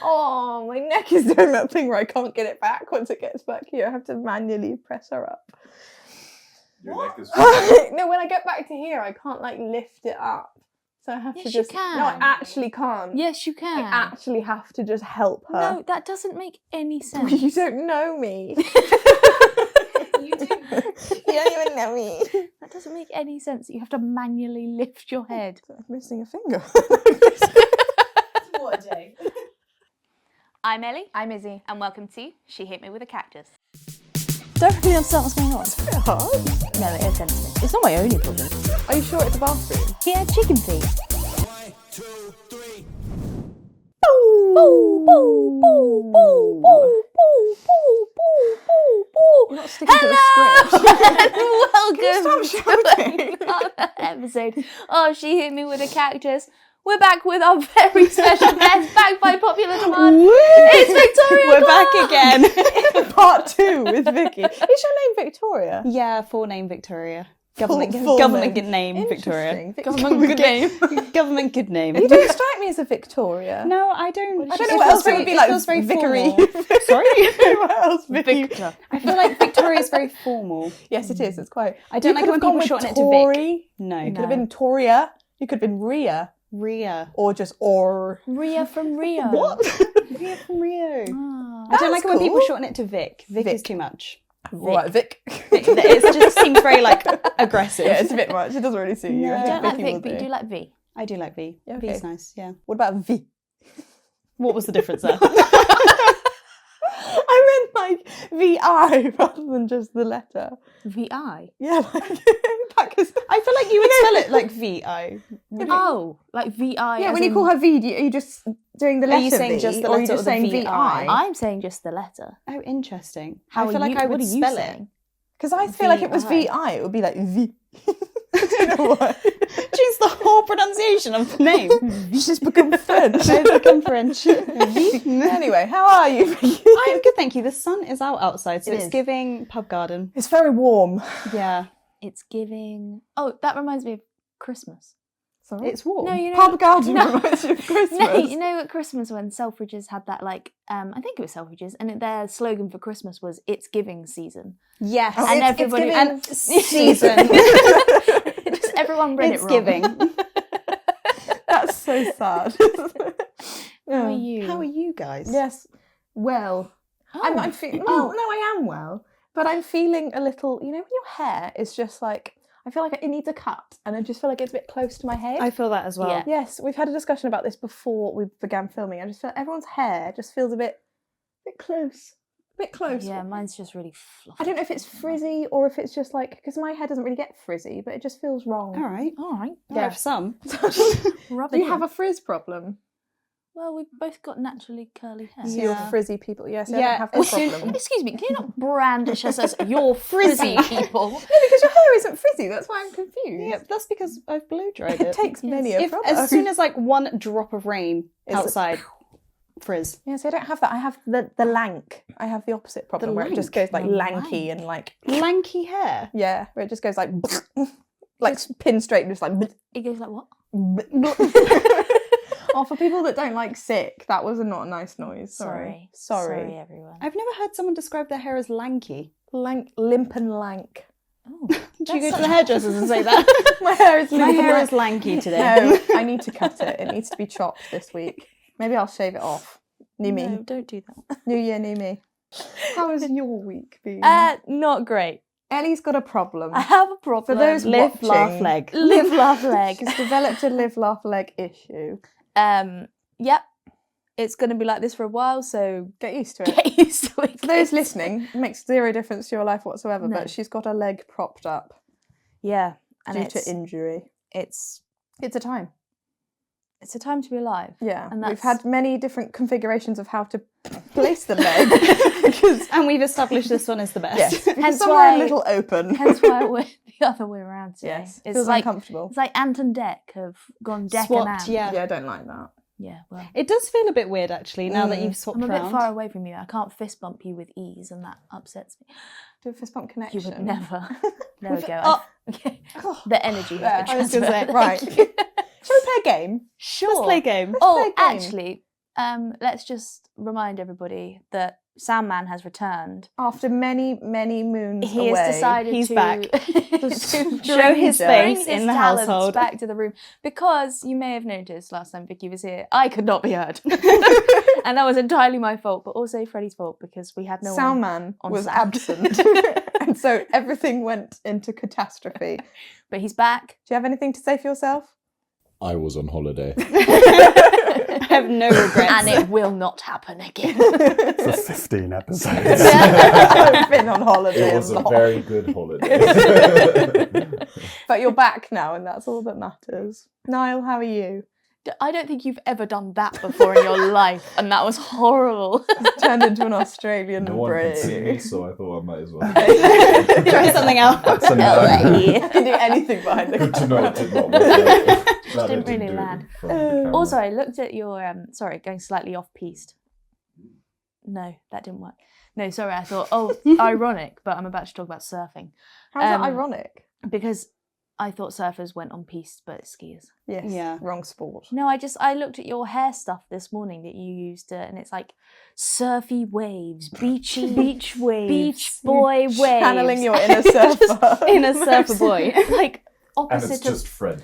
Oh, my neck is doing that thing where I can't get it back once it gets back here. I have to manually press her up. Your neck is No, when I get back to here, I can't like lift it up. So I have to just... you can. No, I actually can't. Yes, you can. I actually have to just help her. No, that doesn't make any sense. You don't know me. You do. You don't even know me. That doesn't make any sense. You have to manually lift your head. I'm missing a finger. What a day. I'm Ellie. I'm Izzy. And welcome to She Hit Me With a Cactus. Don't really understand what's going on. It's a bit hard. No, it is sensitive. It's not my only problem. Are you sure it's a bathroom? He had chicken feet. 1, 2, 3. You're not sticking to the script. Welcome to another episode of She Hit Me With a Cactus. We're back with our very special guest, back by popular demand. It's Victoria. We're back again. Part 2 with Vicky. Is your name Victoria? Yeah, full name Victoria. Full Government name. name Victoria. Interesting. Government good name. Government good name. You don't strike me as a Victoria. No, I don't. I don't know what else it would be like. Feels very Vickery. formal. Sorry? What else? Vicky. Victor. I feel like Victoria is very formal. Yes, it is. It's quite. I don't like it when people shorten it to Vic. Tory. No. You could have been Toria. You could have been Ria. Ria. Or just or. Ria from Rio. What? Ria from Rio. Oh. I don't like it when cool. people shorten it to Vic. Vic is too much. Right, Vic. It just seems very aggressive. Yeah, it's a bit much. It doesn't really suit you. No. I I think don't like Vicky Vic, but you do like V. I do like V. Yeah, V okay. is nice, yeah. What about V? What was the difference there? I meant like VI rather than just the letter. VI? Yeah, like because I feel like you would spell it like V-I. Oh, like VI. yeah, as when you in- call her V, are you just doing the Are letter you saying V, just the or are you letter just or the saying VI? VI? I'm saying just the letter. Oh, interesting. How I feel are like you, I what would are you spell it. saying? Because I feel like it was VI. VI, it would be like V. I don't know why. Change the whole pronunciation of the name. She's become French. I've become French. Anyway, how are you? I'm good, thank you. The sun is out outside, so It it's is. giving pub garden. It's very warm. Yeah, It's giving... Oh, that reminds me of Christmas. Sorry? it's warm. No, you know... Pub garden No. reminds you of Christmas. No, you know at Christmas when Selfridges had that, like, I think it was Selfridges, and their slogan for Christmas was, "It's giving season." Yes. Oh, And it's everybody... giving- And season. Just everyone read It's it wrong. giving. That's so sad. How are you? How are you guys? Yes. Well, Oh. I'm feeling... Well, no, I am well. But I'm feeling a little... You know when your hair is just like... I feel like it needs a cut, and I just feel like it's a bit close to my head. I feel that as well. Yeah. Yes, we've had a discussion about this before we began filming. I just feel everyone's hair just feels a bit close. A bit close. Yeah, mine's just really fluffy. I don't know if it's frizzy or if it's just like... Because my hair doesn't really get frizzy, but it just feels wrong. All right. All right. Yeah, for some. Rub Do it you in. have a frizz problem? Well, we've both got naturally curly hair. So you're Yeah. frizzy people. Yes, I Yeah, don't have that as soon- problem. Excuse me, can you not brandish us as your frizzy people? No, because your hair isn't frizzy. That's why I'm confused. Yeah, that's because I've blow dried It it. takes many a If, product. as soon as like one drop of rain Is it- outside, frizz. Yeah, so I don't have that. I have the lank. I have the opposite problem where it just goes like The lanky and like... Lanky hair. Yeah, where it just goes like... like pin straight, just like... It goes like what? Oh, for people that don't like sick, that was not a nice noise. Sorry. Sorry, everyone. I've never heard someone describe their hair as lanky. Lank, limp and lank. Oh, Did you go to the hairdressers and say that? My hair is limp My and hair lank. is lanky today. No, I need to cut it. It needs to be chopped this week. Maybe I'll shave it off. New me. no, don't do that. New year, new me. How has your week been? Not great. Ellie's got a problem. I have a problem. For those Live, watching, laugh, leg. live, laugh, leg. She's developed a live, laugh, leg issue. Yep. It's going to be like this for a while, so Get used to it. get used to it. For those listening, it makes zero difference to your life whatsoever, No. but she's got her leg propped up Yeah, and due it's to injury. it's It's a time. a time to be alive. Yeah. And We've that's- had many different configurations of how to place the leg. because, And we've established this one is the best. yes, Hence somewhere why- a little open. Hence why we're the other way around today. Yes, it's feels like uncomfortable. it's like Ant and Dec have gone Dec Swapped, and Ant. yeah. Yeah, I don't like that. Yeah, well, It does feel a bit weird actually now that you've swapped I'm a around. bit far away from you. I can't fist bump you with ease, and that upsets me. Do a fist bump You connection. would never. There we go. Oh. Okay. Oh, The energy has been I was going to say, transferred. right. Thank you. Shall we play a game? Sure. Let's play a game. play Oh, a game. actually, let's just remind everybody that Sandman has returned. After many, many moons He away. has decided He's to, back. to Show his bring face his in the talents household. back to the room, because you may have noticed last time Vicky was here, I could not be heard, and that was entirely my fault, but also Freddie's fault because we had no Soundman on was sound. absent. And so everything went into catastrophe. But he's back. Do you have anything to say for yourself? I was on holiday I have no regrets. And it will not happen again. For 15 episodes. I've been on holiday. It was a lot. very good holiday. But you're back now, and that's all that matters. Niall, how are you? I don't think you've ever done that before in your life, and that was horrible. Turned into an Australian No one can see me, brave. so I thought I might as well. Try something else. That's a no. You can do anything behind the Good to know it did not camera. work out. Glad I didn't really do it land. from the camera. Also, I looked at your sorry, going slightly off piste. No, that didn't work. No, sorry, I thought, oh, ironic, but I'm about to talk about surfing. How's that Um, ironic? Because I thought surfers went on piste, but it's skiers. Yes. Yeah. Wrong sport. No, I looked at your hair stuff this morning that you used, and it's like surfy waves, beachy Beach waves. beach boy waves. Channeling your inner surfer. In a surfer boy. Like And it's opposite of just Fred.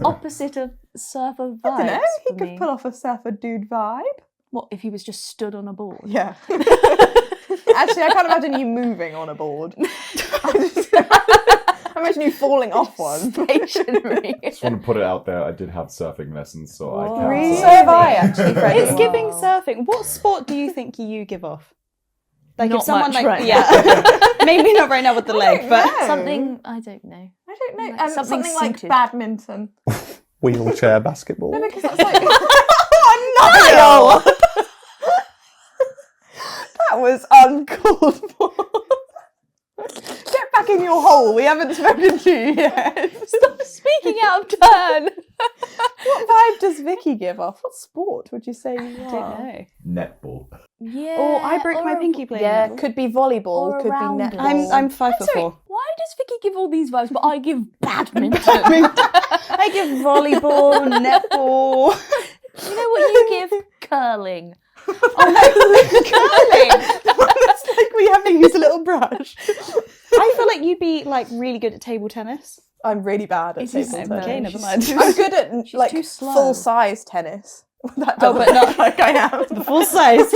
opposite of surfer vibes. I don't know. He for could me. pull off a surfer dude vibe. What if he was just stood on a board? Yeah. Actually, I can't imagine you moving on a board. I imagine you falling off one. Stationary. Just want to put it out there. I did have surfing lessons, so I can. Really? surf. So have I, actually, Freddie. It's giving surfing. What sport do you think you give off? Like Not if someone much like right yeah, maybe not right now with the leg, don't but know. Something I don't know. I don't know. Like something something like suited. badminton. Wheelchair basketball. No, because that's like... Oh, Niall! That was uncalled for. Get back in your hole. We haven't spoken to you yet. Stop speaking out of turn. What vibe does Vicky give off? What sport would you say you I are? don't know. Netball. Yeah. Oh, I broke my or a- pinky playing Yeah, netball. could be volleyball, Or could be around netball. it. I'm 5'4". Sorry, why does Vicky give all these vibes, but I give badminton? I give volleyball, netball. You know what you give? Curling. Curling. It's like we have to use a little brush. I feel like you'd be like really good at table tennis. I'm really bad at Is this- table tennis. Okay, never mind. I'm good at She's like too slow. full-size tennis. That Oh, doesn't but not- look like I am. The full size,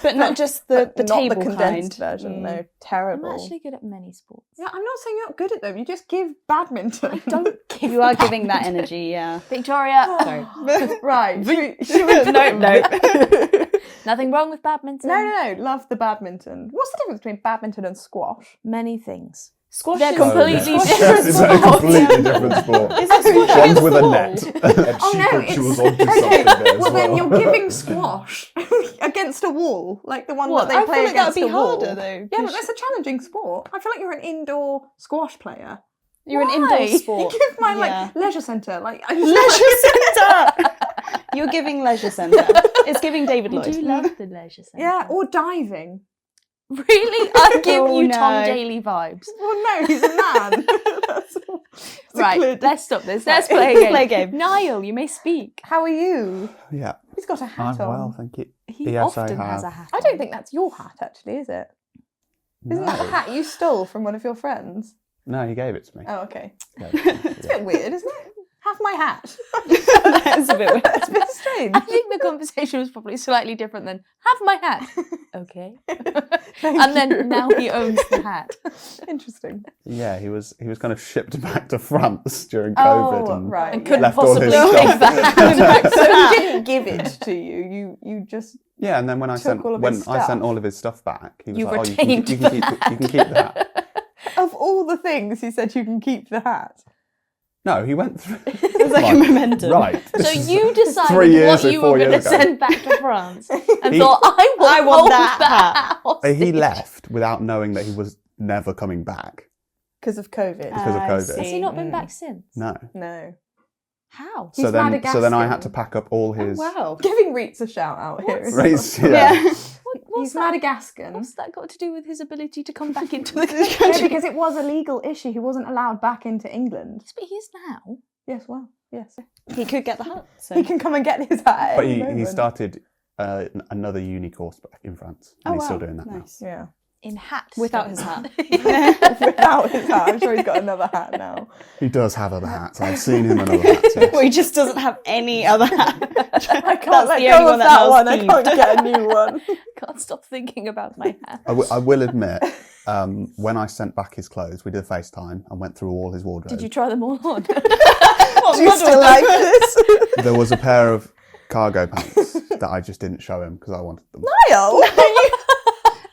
but not just the Not table the condensed kind. version. No, I'm terrible. actually good at many sports. Yeah, I'm not saying you're not good at them. You just give badminton. Don't give You are giving that energy, yeah. Victoria. Sorry. Right. Should we No. Nothing wrong with badminton. No. Love the badminton. What's the difference between badminton and squash? Many things. Squash They're is completely squash different It's a completely different sport. Is that squash One's against with the a wall? net. And Oh, she no, thought she it's- was onto something there as Well, then well. you're giving squash against a wall, like the one What? that I they play feel like that would against be a wall. harder though. Yeah, but 'cause that's a challenging sport. I feel like you're an indoor squash player. you're an Why? indoor You sport. give mine Yeah. like leisure centre, like Leisure centre. You're giving leisure centre. It's giving David I Lloyd. do love the leisure centre. Yeah, or diving. Really? I give Oh, you no. Tom Daly vibes. Well, no, he's a man. That's a clear Right, difference. let's stop this. Let's Right. play a game. Play a game. Niall, you may speak. How are you? Yeah, He's got a hat I'm on. well, thank you. He Yes, I often has have. a hat I on. don't think that's your hat, actually, is it? Isn't that the No. hat you stole from one of your friends? No, he gave it to me. Oh, okay. Yeah. It's a bit weird, isn't it? Have my hat. That's a bit weird. It's a bit strange. I think the conversation was probably slightly different than have my hat. Okay. Thank And then you. now he owns the hat. Interesting. Yeah, he was kind of shipped back to France during Oh, COVID and right. And couldn't left all his possibly stuff. take the hat. So he didn't give it to you. You just Yeah, and then when I Took sent all of when his I sent stuff. all of his stuff back, he was You like, retained you can keep that. of all the things he said you can keep the hat. No, he went through. It's like a memento. Right. So this is you 3 decided years what or you 4 were going years to ago. send back to France and He- thought, I want want that that hat. He left without knowing that he was never coming back Because of COVID. because of I COVID. Has he not been Mm. back since? No. No. How? He's So then I Madagascan. had to pack up all his. Wow. Giving Reitz a shout out here. as Race, well. yeah. What's He's that? Madagascan. What's that got to do with his ability to come back into the No, because it was a legal issue. He wasn't allowed back into England. But he is now. Yes, well. Yes. He could get the hat. So. He can come and get his hat at But any he moment. started another uni course back in France, and he's still doing that nice. Yeah. In hat. Without his hat. Without his hat. I'm sure he's got another hat now. now. He does have other hats. I've seen him in other hats. Yes. Well, he just doesn't have any other hat. I can't That's let the go only of one that that smells one. I Eve. can't get a new one. Can't stop thinking about my hat. I will admit, when I sent back his clothes, we did a FaceTime and went through all his wardrobe. Did you try them all on? Do you still like this? There was a pair of cargo pants that I just didn't show him because I wanted them. Niall!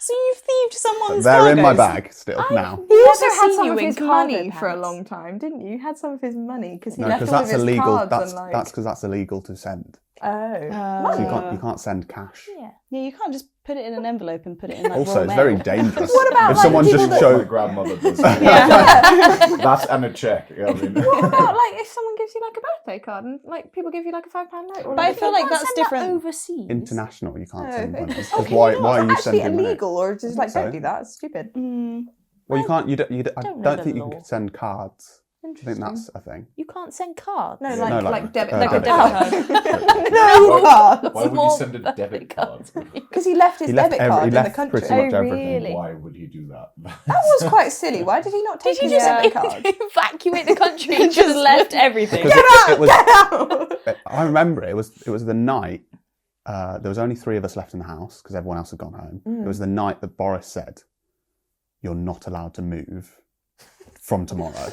So you've thieved someone's They're in my cargoes. bag still now. You also Never had seen some you of in his cargo money for a pants. long time, didn't you? You had some of his money because he No, left because all of that's his illegal. cards That's and like... that's because that's illegal to send. Oh. So you can't send cash. Yeah. Yeah, you can't just put it in an envelope and put it in like Also, raw it's mail. very dangerous. What about, if like, someone people just that- My showed? grandmother does. Yeah. That's and a check. I mean, What about like if someone gives you like a birthday card and like people give you like a £5 note? Or, But I like, feel like Can't that's send that different. overseas. International, you can't send Oh, money. okay. 'Cause Okay, why no, are you it's actually sending money? illegal or just like so. don't do that. It's stupid. Well, you can't. I Don't know don't the think you law. can send cards. I think that's a thing. You can't send cards. No, Yeah. like, No, like debit like card. debit card. No cards. why would you More send a debit card? Because he left his He left debit every- card he in left the country. pretty much Oh, everything. really? Why would he do that? That was quite silly. Why did he not take Did his you just debit card? evacuate the country? He just left everything. Because it was. Out! I remember it was the night. There was only 3 of us left in the house because everyone else had gone home. It was the night that Boris said, "You're not allowed to move from tomorrow."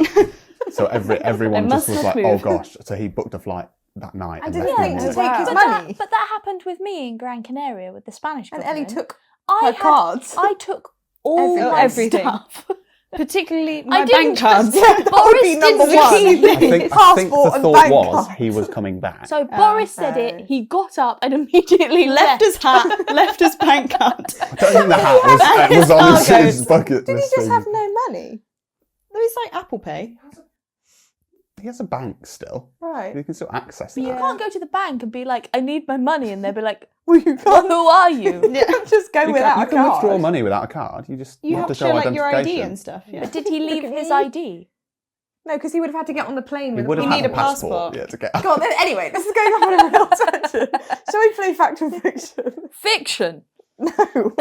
So everyone I just must was not like, "Oh move." gosh!" So he booked a flight that night And and did left he in the think to morning. take his But money? that happened with me in Gran Canaria with the Spanish And government. Ellie took I her had- cards. I took all Everything. my Everything. stuff. Particularly I my didn't bank cards. That would be number didn't one. keep it. I think the Passport and thought bank was cards. he was coming back. So Boris said Okay. it. He got up and immediately Left his hat, left his bank card. I don't think the hat was on his bucket Did he list just thing. have no money? It's like Apple Pay. He has a bank still. Right. You can still access that. You can't go to the bank and be like, "I need my money," and they'll be like, Well, you well, can't "Who are you?" just go You without can, a you can withdraw card. money without a card. You just You have to show show like your ID identification. and stuff. Yeah. But did he leave Look at his me. ID? No, because he would have had to get on the plane He with would a have need had a a passport. passport. Yeah, to get. Go on, then. Anyway, this is going off on a real tangent. Shall we play fact or fiction? Fiction. No.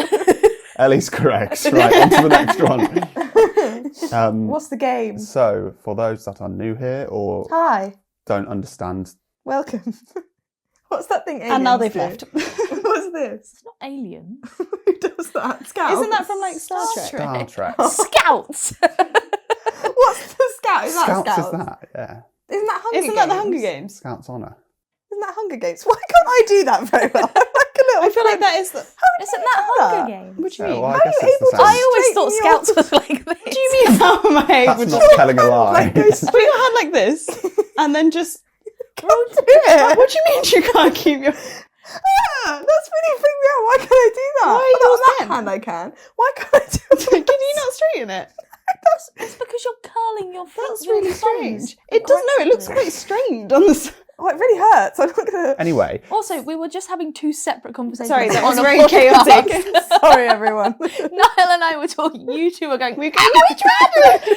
Ellie's correct. Right, on to the next one. What's the game? So, for those that are new here or Hi. don't understand, Welcome. What's that thing? And now they've aliens left. do? What's this? It's not alien. Who does that? Scouts? Isn't that from like Star Trek? Star Trek. Scouts. What's the scout? Is that Scouts Scouts? is that? Yeah. Isn't that Hunger Isn't Games? that the Hunger Games? Scouts honour. Isn't that Hunger Games? Why can't I do that very well? I'm like a little I feel like that is the. Isn't that Hunger Games? What do you Yeah, mean? well, I How guess are you it's the able to- same. I always thought Straighten your- Scouts was like this. What do you mean? How am I able That's to? not telling a lie. Like those- Put your hand like this, and then just. Can't do it. What do you mean you can't keep your? That's really freaking me out. Why can't I do that? Why are Oh, yours that bent? hand I can. Why can't I do it? Can you not straighten it? It's because you're curling your feet. That's your really thumbs. strange. It does know. It looks quite strained on the. Oh, it really hurts. I'm not gonna. Anyway, Also, we were just having 2 separate conversations. Sorry, that on was a very podcast. chaotic. Sorry, everyone. Niall and I were talking. You two were going. We're going. Which one?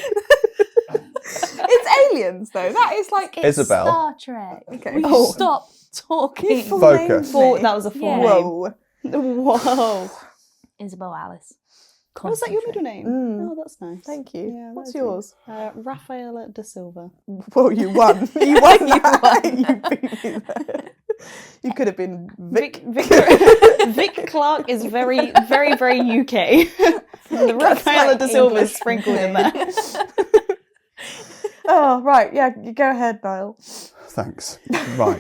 It's aliens, though. That is like. It's Isabel. Star Trek. Okay. Will you Oh. stop talking? Full Focus. name, That was a full yeah. name. Whoa. Whoa. Isabel Alice. Oh, was that your middle name? Mm. Oh, that's nice. Thank you. Yeah, What's that's yours? Rafaela da Silva. Well, you won. You won. You won. You beat me there. You could have been Vic. Vic Clark is very, very, very UK. The Rafaela like da Silva is English sprinkled in there. Oh, right. Yeah, you go ahead, Niall. thanks. Right.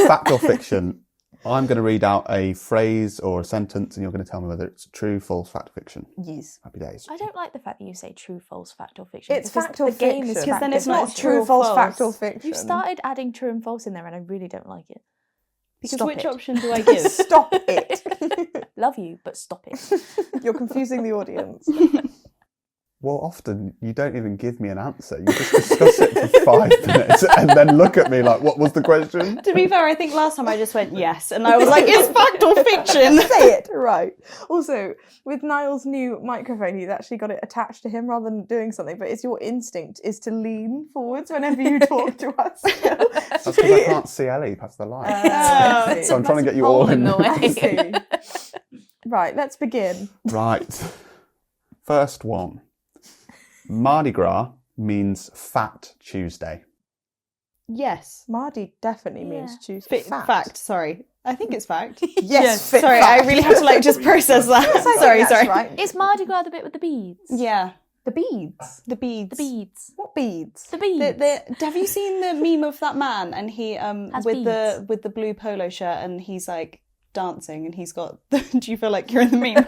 Fact or fiction? I'm going to read out a phrase or a sentence and you're going to tell me whether it's true, false, fact, or fiction. Yes. Happy days. I don't like the fact that you say true, false, fact, or fiction. It's because fact or the game fiction. is Because then fact it's or not fiction. True, or false, false. fact, or fiction. You started adding true and false in there, and I really don't like it. Because Stop which it. option do I give? Stop it. Love you, but stop it. You're confusing the audience. Well, often you don't even give me an answer. You just discuss it for 5 minutes and then look at me like, what was the question? To be fair, I think last time I just went yes, and I was like, it's fact or fiction. Say it right. Also, with Niall's new microphone, he's actually got it attached to him rather than doing something. But it's your instinct is to lean forwards whenever you talk to us. That's because I can't see Ellie past the light. I So I'm trying to get you all in. the way. see. Right, let's begin. Right. First one. Mardi Gras means Fat Tuesday. Yes. Mardi definitely means Tuesday. Fact. Sorry. I think it's fact. Yes, Sorry, fact. I really have to like just process that. I think sorry. that's right. Is Mardi Gras the bit with the beads? Yeah. The beads. The beads. The beads. What beads? The beads. Have you seen the meme of that man and he Has with beads. the blue polo shirt and he's like dancing and he's got do you feel like you're in the meme?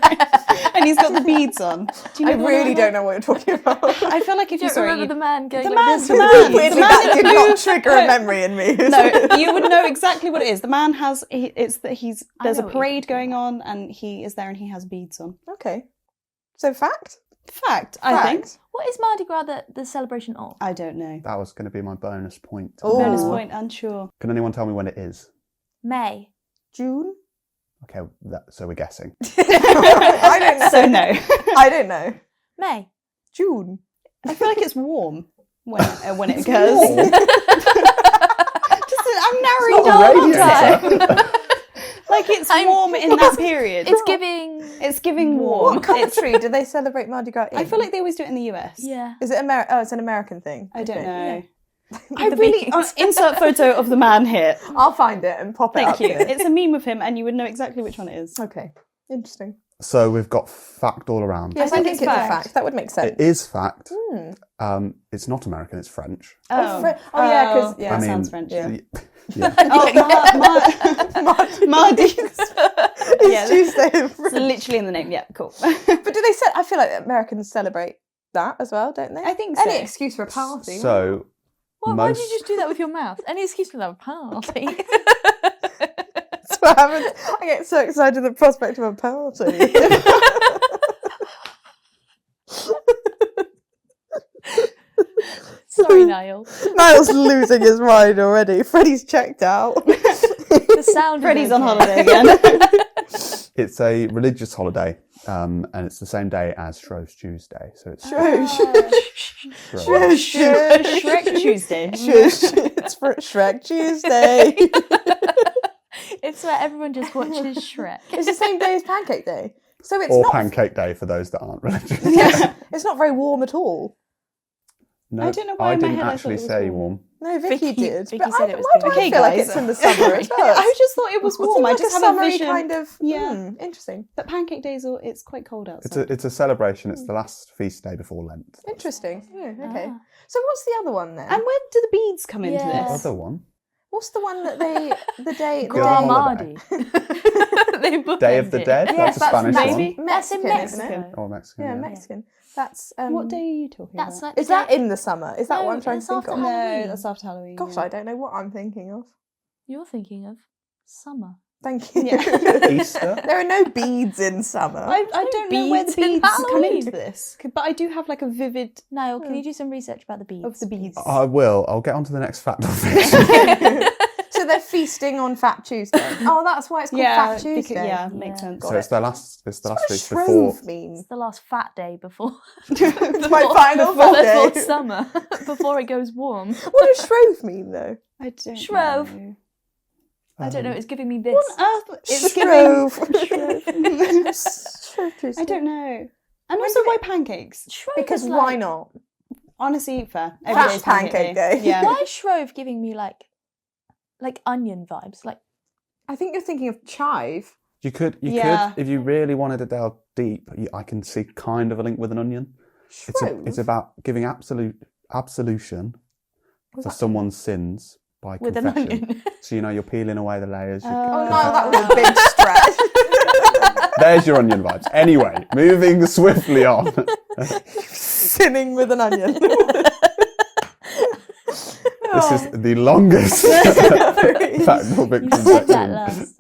And he's got the beads on. Do you I know what really I'm don't know what you're talking about. I feel like if you don't remember the man going the like man, this. the man, Weirdly, the man that in did the blue not trigger a memory in me. No, you would know exactly what it is. The man has there's I a know what you parade going on and he is there and he has beads on. Okay. So fact? Fact, I think. What is Mardi Gras the celebration of? I don't know. That was going to be my bonus point. Oh. Bonus point, unsure. Can anyone tell me when it is? May. June? Okay, so we're guessing. I don't know. So no. I don't know. May. June. I feel like it's warm when it occurs. warm. I'm narrowing Not a down. radiator. Like it's warm in that period. It's giving. It's giving warm. What country do they celebrate Mardi Gras in? I feel like they always do it in the US. Yeah. Is it America? Oh, it's an American thing. I don't Okay. know. With I the really beads. insert photo of the man here. I'll find it and pop it Thank up you. here. It's a meme of him, and you would know exactly which one it is. Okay. Interesting. So we've got fact all around. Yes, I think it's a fact. fact. That would make sense. It is fact. Hmm. It's not American, it's French. Oh, yeah, because that I mean, sounds French. yeah. Yeah. Oh, Mardi. Yeah, Tuesday. it's literally in the name. Yeah, cool. But do they? I feel like Americans celebrate that as well, don't they? I think so. Any excuse for a party. So, Why did you just do that with your mouth? Any excuse for that party? That's what happens. I get so excited at the prospect of a party. Sorry, Niall. Niall's losing his mind already. Freddie's checked out. The sound. Freddie's is on okay. holiday again. it's a religious holiday, and it's the same day as Shrove Tuesday. So it's Shrove. Shrek Tuesday. It's for Shrek Tuesday. It's where everyone just watches Shrek. It's the same day as Pancake Day. So it's or not. Pancake Day for those that aren't religious. Yeah, it's not very warm at all. No, I don't know why I in my didn't head I actually thought it was say warm. warm. No, Vicky did. Vicky but said it was why do gonna I be- feel like Okay, it's guys. in the summer as well? I just thought it was warm. I Like just a have a summery vision. kind of. Yeah. Interesting. But Pancake Days, it's quite cold outside. It's a celebration. It's the last feast day before Lent. Interesting. Yeah, okay. Ah. So what's the other one then? And where do the beads come into Yeah. this? Other one, What's the one that they the day Gra Mardi. They Day of the bookend it. Dead. Yes, That's a Spanish maybe. one. That's in Mexican, isn't it? Mexico. Or Mexican. Yeah, Yeah. Mexican. That's What day are you talking That's about? like Is that in the summer? Is that No, what I'm trying to it's think after of? Halloween. No, that's after Halloween. Gosh, yeah. I don't know what I'm thinking of. You're thinking of summer. Thank you. Yeah. Easter. There are no beads in summer. I don't know where the beads in beads come Halloween. into this, but I do have like a vivid Niall, can you do some research about the beads? of the beads. I will. I'll get on to the next fact of it. So they're feasting on Fat Tuesday. Oh, that's why it's called Fat Tuesday. yeah, Yeah. makes sense. So it's the last. It's the last What does feast before. Shrove mean? It's the last fat day before. It's my final fat Before day. summer, before it goes warm. What does Shrove mean though? I don't Shrove. know. I don't know. It's giving me this. What on earth? It's Shrove. giving. Shrove Tuesday. I don't know. And also, why pancakes? Shrove Because is why like- not? Honestly, fair. Fat Every day's pancake day. Yeah. Why is Shrove giving me like onion vibes? Like I think you're thinking of chive. You could, Yeah. if you really wanted to delve deep, I can see kind of a link with an onion. Shrove? It's about giving absolution for someone's sins by with an confession. onion. So you're peeling away the layers. Oh no, that was a big stretch. There's your onion vibes. Anyway, moving swiftly on. Sinning with an onion. This is the longest. Fact or fiction You said that section. last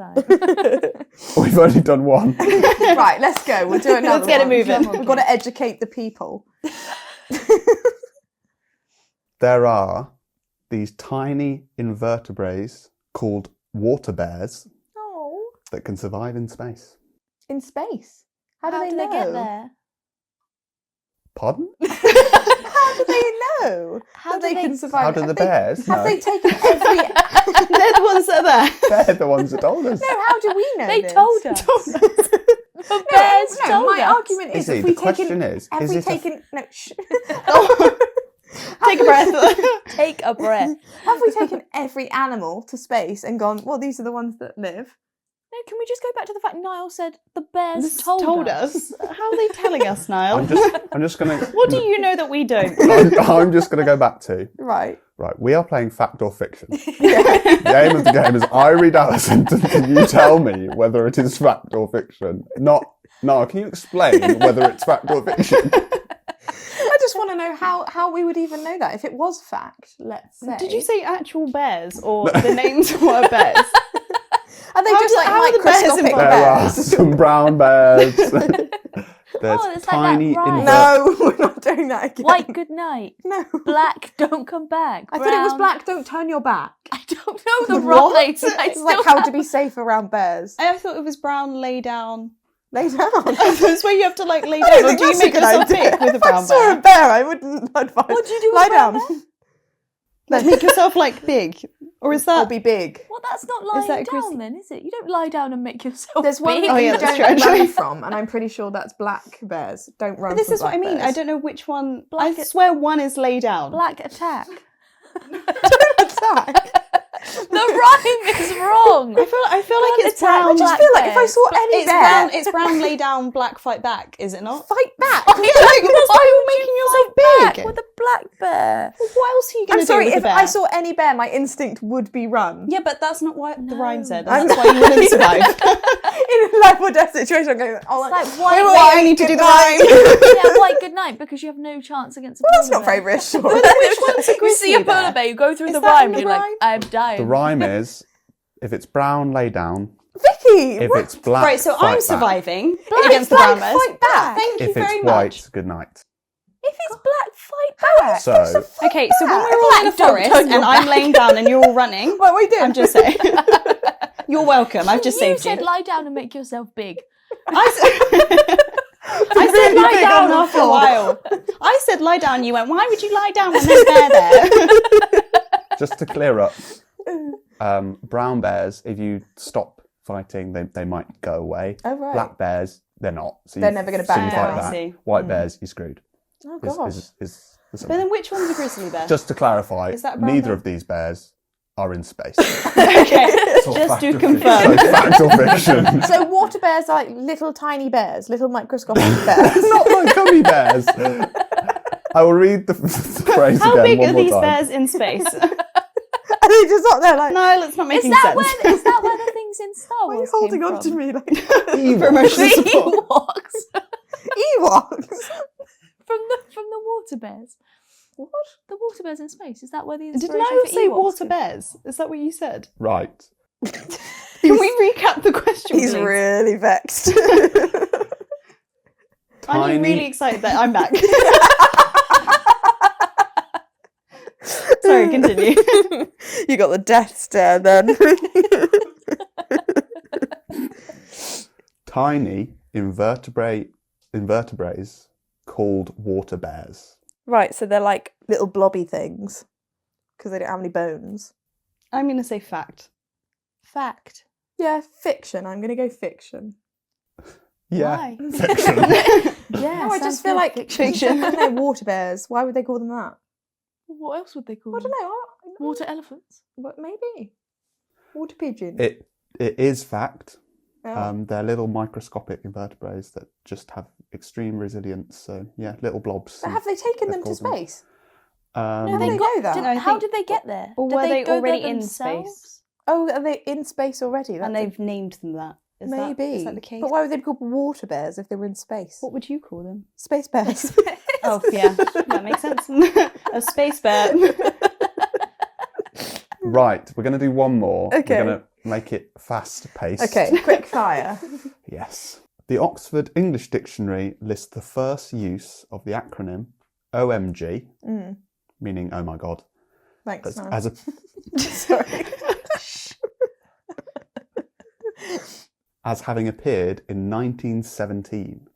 time. We've only done one. Right, let's go. We'll do another Let's get it one. moving. We've got to educate the people. There are these tiny invertebrates called water bears Oh, that can survive in space. in space. How do How they do know? they get there? Pardon? How do they know How that do they they- can survive? How do the bears Have know? they taken every? They're the ones that are there. They're the ones that told us. No, how do we know? They this? told us. The bears no, told my us. argument is Izzie, if we the question taken, is have it we a taken no? Take a breath. Take a breath. Have we taken every animal to space and gone? Well, these are the ones that live. No, can we just go back to the fact Niall said the bears This told us? How are they telling us, Niall? I'm just gonna. What do you know that we don't? I'm just gonna go back to Right. right. We are playing fact or fiction. The aim of the game is I read out a sentence and you tell me whether it is fact or fiction. Not. No, can you explain whether it's fact or fiction? I just want to know how we would even know that if it was fact. Let's say. Did you say actual bears or the names were bears? Are they How just do- like how are the bears microscopic involved? There are bears? some brown bears. There's Oh, it's like that tiny rhyme. No, we're not doing that again. White, good night. No. Black, don't come back. I thought it was Brown- black. Don't turn your back. I don't know the What? right. It's like how to be safe around bears. I thought it was brown lay down. Lay down. That's where you have to like lay I down. don't Or think do you that's a make good yourself idea. big with a If I brown saw bear? a bear, I wouldn't advise. What'd you do with Lie a brown down. bear? Like make yourself like big, or is Or that? be big. Well, that's not lying that a down Christ- then, is it? You don't lie down and make yourself There's one big. that Oh, yeah, you that's don't true, run actually. from, and I'm pretty sure that's black bears. Don't run. But this from is what I black mean. bears. I don't know which one. Black- I swear one is lay down. Black attack. Attack. The rhyme is wrong. I feel like it's attack brown. I just black feel like if I bears. saw any It's bear, brown. It's brown. Lay down. Black fight back. Is it not? fight back. That's why you're making yourself Back big. with a black bear. Well, what else are you going I'm to do sorry. with If a bear? I saw any bear, my instinct would be run. Yeah, but that's not what the rhyme said. I'm- And that's why you wouldn't survive. In a life or death situation, I'm going. Oh, It's like wait, white, wait, I need to do the rhyme. yeah, white good night because you have no chance against a Well, that's polar not bear. very reassuring. Which one's a You see a grizzly polar bear? bear, you go through Is the that rhyme, in and the you're rhyme? like, I'm dying. The rhyme is if it's brown, lay down. Vicky, If what? it's black, Right, so fight I'm back. surviving Black, against the black, brown bears. fight back. Thank you If very it's much. white, good night. If it's black, fight back. So Okay, so when back. we're all in a Black, don't forest turn your and I'm back. laying down and you're all running, What we do? I'm just saying. You're welcome. I've just You saved said you. lie down and make yourself big. I said Really lie big down on the after a floor. while. I said lie down. You went, why would you lie down when there's bear there? just to clear up, brown bears, if you stop fighting, they might go away. Oh, right. Black bears, they're not. So They're you- never gonna so you back fight down. back. I see. White bears, you're screwed. Oh Is- gosh. is the But summary. then which one's a grizzly bear? Just to clarify, Is that a brown neither bear? of these bears are in space. Okay, just to So confirm. fact or fiction. So water bears are like little tiny bears, little microscopic bears. Not like gummy bears. I will read the phrase How again big one are more these time. bears in space? Are they just not there like? No, it's not Is making that sense. where the things in Star Why are you Wars holding came on to from? me like For emotional support. Ewoks. Ewoks? from the water bears. What? The water bears in space. Is that where the Did inspiration Niall for say Ewoks water came? bears? Is that what you said? Right. Can we recap the question, He's please? really vexed. Aren't you really excited that I'm back? Sorry, continue. You got the death stare then. Tiny invertebrates called water bears. Right, so they're like little blobby things because they don't have any bones. I'm going to say fact. Fact. Yeah, fiction. I'm going to go fiction. Yeah. Why? Fiction. Yeah. No, I just feel like Fiction. they're water bears. Why would they call them that? What else would they call I them? don't know. Water elephants. But maybe water pigeon. It is fact. Oh. They're little microscopic invertebrates that just have extreme resilience. So yeah, little blobs. But have they taken they've them to called them. space? No, How they do they got- know that? did- No, I how think- did they get there? Or Did were they go there already in themselves? space? Oh, are they in space already? And That's they've named them that. Is maybe. Is that the case? But why would they be called water bears if they were in space? What would you call them? Space bears. Oh, yeah. That makes sense. A space bear. Right, we're going to do one more. Okay. We're going to make it fast-paced. Okay, quick fire. Yes. The Oxford English Dictionary lists the first use of the acronym OMG, meaning oh my god, Thanks, man. as a Sorry. as having appeared in 1917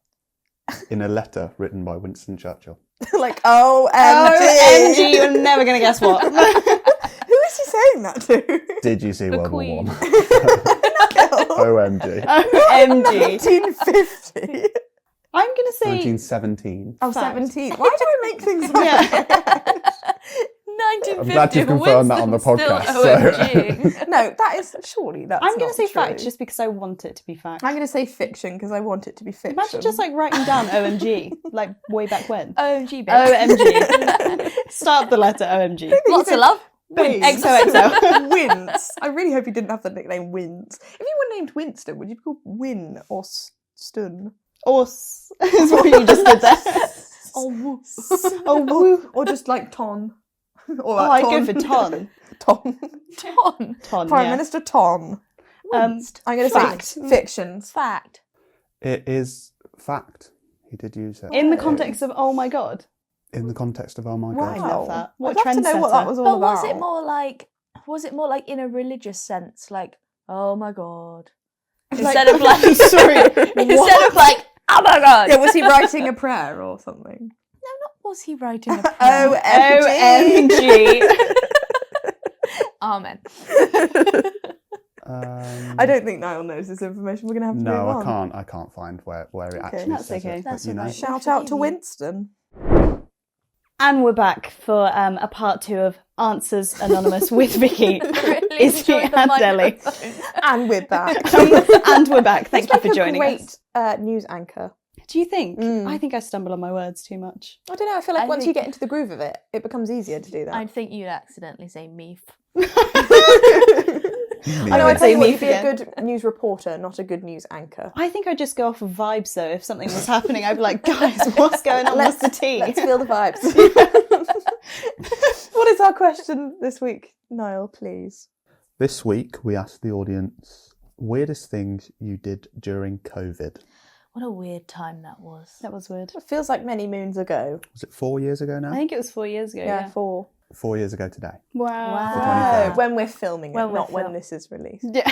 in a letter written by Winston Churchill. Like, OMG. OMG, you're never going to guess what. Who is he saying that to? Did you see The World Queen. War One? OMG. OMG. 1950. I'm going to say 1917. Oh, Fact. 17. Why do I make things up? Yeah. 1950. I'm glad you've confirmed that on the Winston's still podcast, OMG. No, that is surely that's I'm going not to say true. fact just because I want it to be fact. I'm going to say fiction because I want it to be fiction. Imagine just like writing down OMG, like way back when. OMG, bitch. OMG. Start the letter OMG. Lots of love. Wins. XOXO. Wins. I really hope you didn't have the nickname Wins. If you were named Winston, would you be called Win or Stun? Is what you just did there. Oh, woo. Or just like Ton. Or Oh, like I'd go for Ton. Ton. Ton. Ton, Prime yeah. Minister Ton. I'm going to fact. say fictions. Fact. It is fact. He did use it In the context of oh my god. in the context of oh my Wow. god. I love that. What I'd love to know what that trendsetter. was all But about. was it more like in a religious sense, like oh my god, Like- instead of like Sorry. instead of like oh my god. Yeah, was he writing a prayer or something? Was he writing a prayer? OMG. Amen. I don't think Niall knows this information. We're going to have to move No, on. I can't find where it actually That's says okay. it. But, That's you know, alright. Shout out to Winston. And we're back for a part 2 of Answers Anonymous with Vicky, Really Izzie enjoyed the and Ellie. microphone. And we're back. And we're back. Thank you It's for like a joining great us. news anchor. Do you think? Mm. I think I stumble on my words too much. I don't know. I feel like I once think- you get into the groove of it, it becomes easier to do that. I think you'd accidentally say meef. I know. I'd say Say what, me you'd be a again. good news reporter, not a good news anchor. I think I'd just go off of vibes though. If something was happening, I'd be like, guys, what's going on? What's the tea? Let's feel the vibes. What is our question this week, Niall? Please. This week we asked the audience weirdest things you did during COVID. What a weird time that was. That was weird. It feels like many moons ago. Was it 4 years ago now? I think it was 4 years ago. Yeah, Yeah. 4. 4 years ago today. Wow. Oh, when we're filming it, When we're not when film- this is released. Yeah.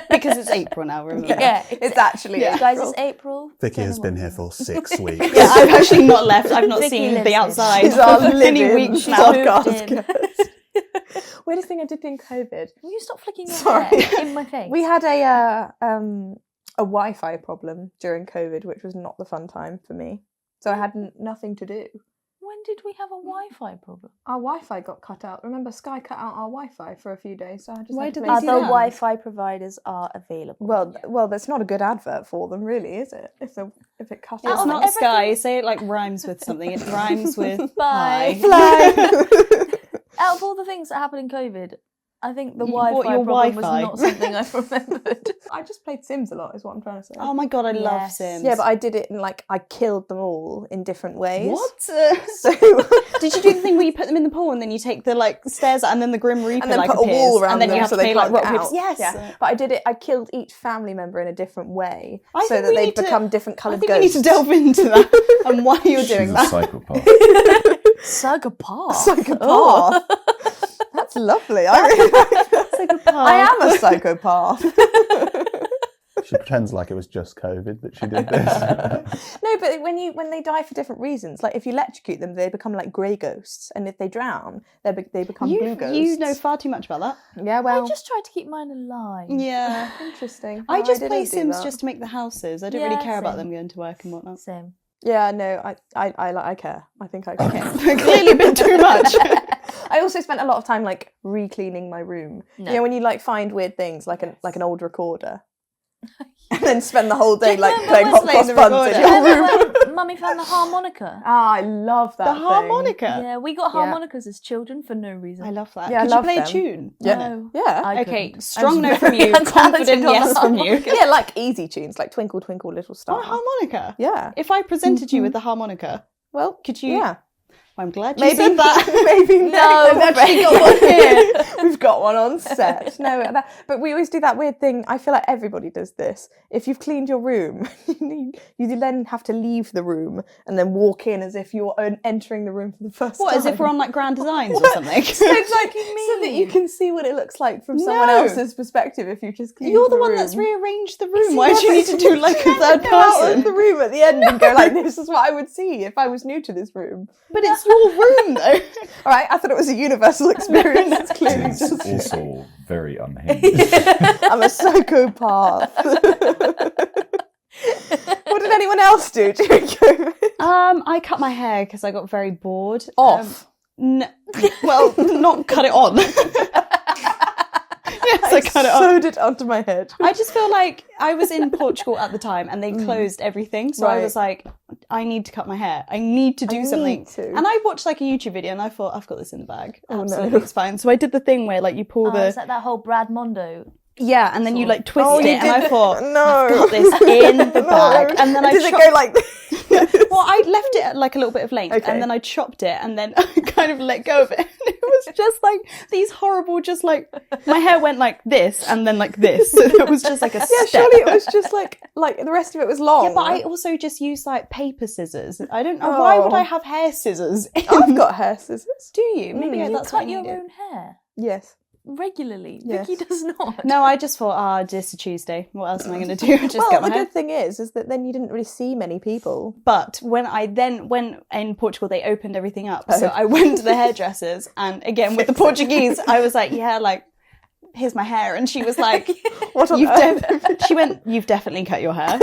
Because it's April now, remember? Yeah, It's actually Yeah. guys, April. it's April. Vicky has been 21. here for 6 weeks. Yeah, I've actually not left. I've not Vicky seen lives the here. outside She's our for many living weeks now. podcast moved in. guest. Weirdest thing I did in COVID. Will you stop flicking your Sorry. hair in my face? We had a Wi-Fi problem during COVID, which was not the fun time for me. So I had nothing to do. When did we have a Wi-Fi problem? Our Wi-Fi got cut out. Remember, Sky cut out our Wi-Fi for a few days, so I just Why had to did play they do Other that? Wi-Fi providers are available. Well, that's not a good advert for them, really, is it? If it cut It's out. not Sky. Say it like rhymes with something. It rhymes with Bye. hi. Out of all the things that happened in COVID, I think the You- Wi-Fi what, your problem Wi-Fi? was not something I remembered. I just played Sims a lot, is what I'm trying to say. Oh my god, I love Yes. Sims. Yeah, but I did it in I killed them all in different ways. What? So Did you do the thing where you put them in the pool and then you take the stairs and then the Grim Reaper and then like put a appears, wall around and then them you have so to they play like can't rock get paper? out. Yes. Yeah. But I did it. I killed each family member in a different way, I so think that we they'd need to- become different I coloured think ghosts. we need to delve into that and why you're She's doing a that. psychopath. Psychopath. Psychopath. That's lovely. I really like that. Psychopath. I am a psychopath. She pretends like it was just COVID that she did this. No, but when they die for different reasons, like if you electrocute them, they become like grey ghosts, and if they drown, they become blue ghosts. You know far too much about that. Yeah, well, I just tried to keep mine alive. Yeah. interesting. I No, just didn't play do Sims that. just to make the houses. I don't Yeah, really care about same. them going to work and whatnot. Same. Yeah, no, I care. I think I care. Clearly a bit too much. I also spent a lot of time like re-cleaning my room. No. You know, when you like find weird things like an old recorder, and then spend the whole day like remember playing when hot playing cross the buns recorder? in your room. Remember when Mummy found the harmonica? Ah, I love that. The thing. harmonica. Yeah, we got Yeah. harmonicas as children for no reason. I love that. Yeah, I Could love you play them. a tune? Yeah, No. yeah. I Okay, couldn't. strong I'm no from very you, untalented confident on yes the from you. Yeah, like easy tunes, like Twinkle Twinkle Little Star. Oh, harmonica. Yeah. If I presented you with the harmonica, Well, could you? Yeah. I'm glad you said that. Maybe No, we've actually got one here. We've got one on set. No, but we always do that weird thing. I feel like everybody does this. If you've cleaned your room, you then have to leave the room and then walk in as if you're entering the room for the first time. What, as if we're on like Grand Designs or something? So it's like so that you can see what it looks like from someone else's perspective. If you just cleaned You're the the one room. that's rearranged the room. Why do you need to do like a third Go out of person? the room at the end and go like, "This is what I would see if I was new to this room." But it's your room though. All right, I thought it was a universal experience. It's clearly It's just also very unhinged. I'm a psychopath. What did anyone else do during COVID? I cut my hair because I got very bored. Off. Well, not cut it on. Yes, I cut it on. Sewed it onto my head. I just feel like I was in Portugal at the time and they closed everything. So I Right. was like, I need to cut my hair. I need to do something. need to. And I watched like a YouTube video and I thought, I've got this in the bag. Oh, no. Absolutely, it's fine. So I did the thing where like you pull the... It's like that whole Brad Mondo. Yeah, and then you like twist Oh, it, you and I did- thought, no. I've got this in the bag, and then I did it chopped. go like this? Well, I left it at like a little bit of length, Okay. and then I chopped it, and then I kind of let go of it. And it was just like these horrible, just like my hair went like this, and then like this. So it was just like a Yeah, step. surely it was just like the rest of it was long. Yeah, but I also just used like paper scissors. I don't know why would I have hair scissors. I've got hair scissors. Do you? Maybe You that's what I cut your needed. own hair Yes. regularly. Yes. Vicky does not. No, I just thought, just a Tuesday. What else am I going to do? Just Well, cut my the hair. good thing is that then you didn't really see many people. But when in Portugal, they opened everything up. So I went to the hairdressers, and again with the Portuguese, I was like, yeah, like, here's my hair. And she was like, What on you've earth? she went, you've definitely cut your hair.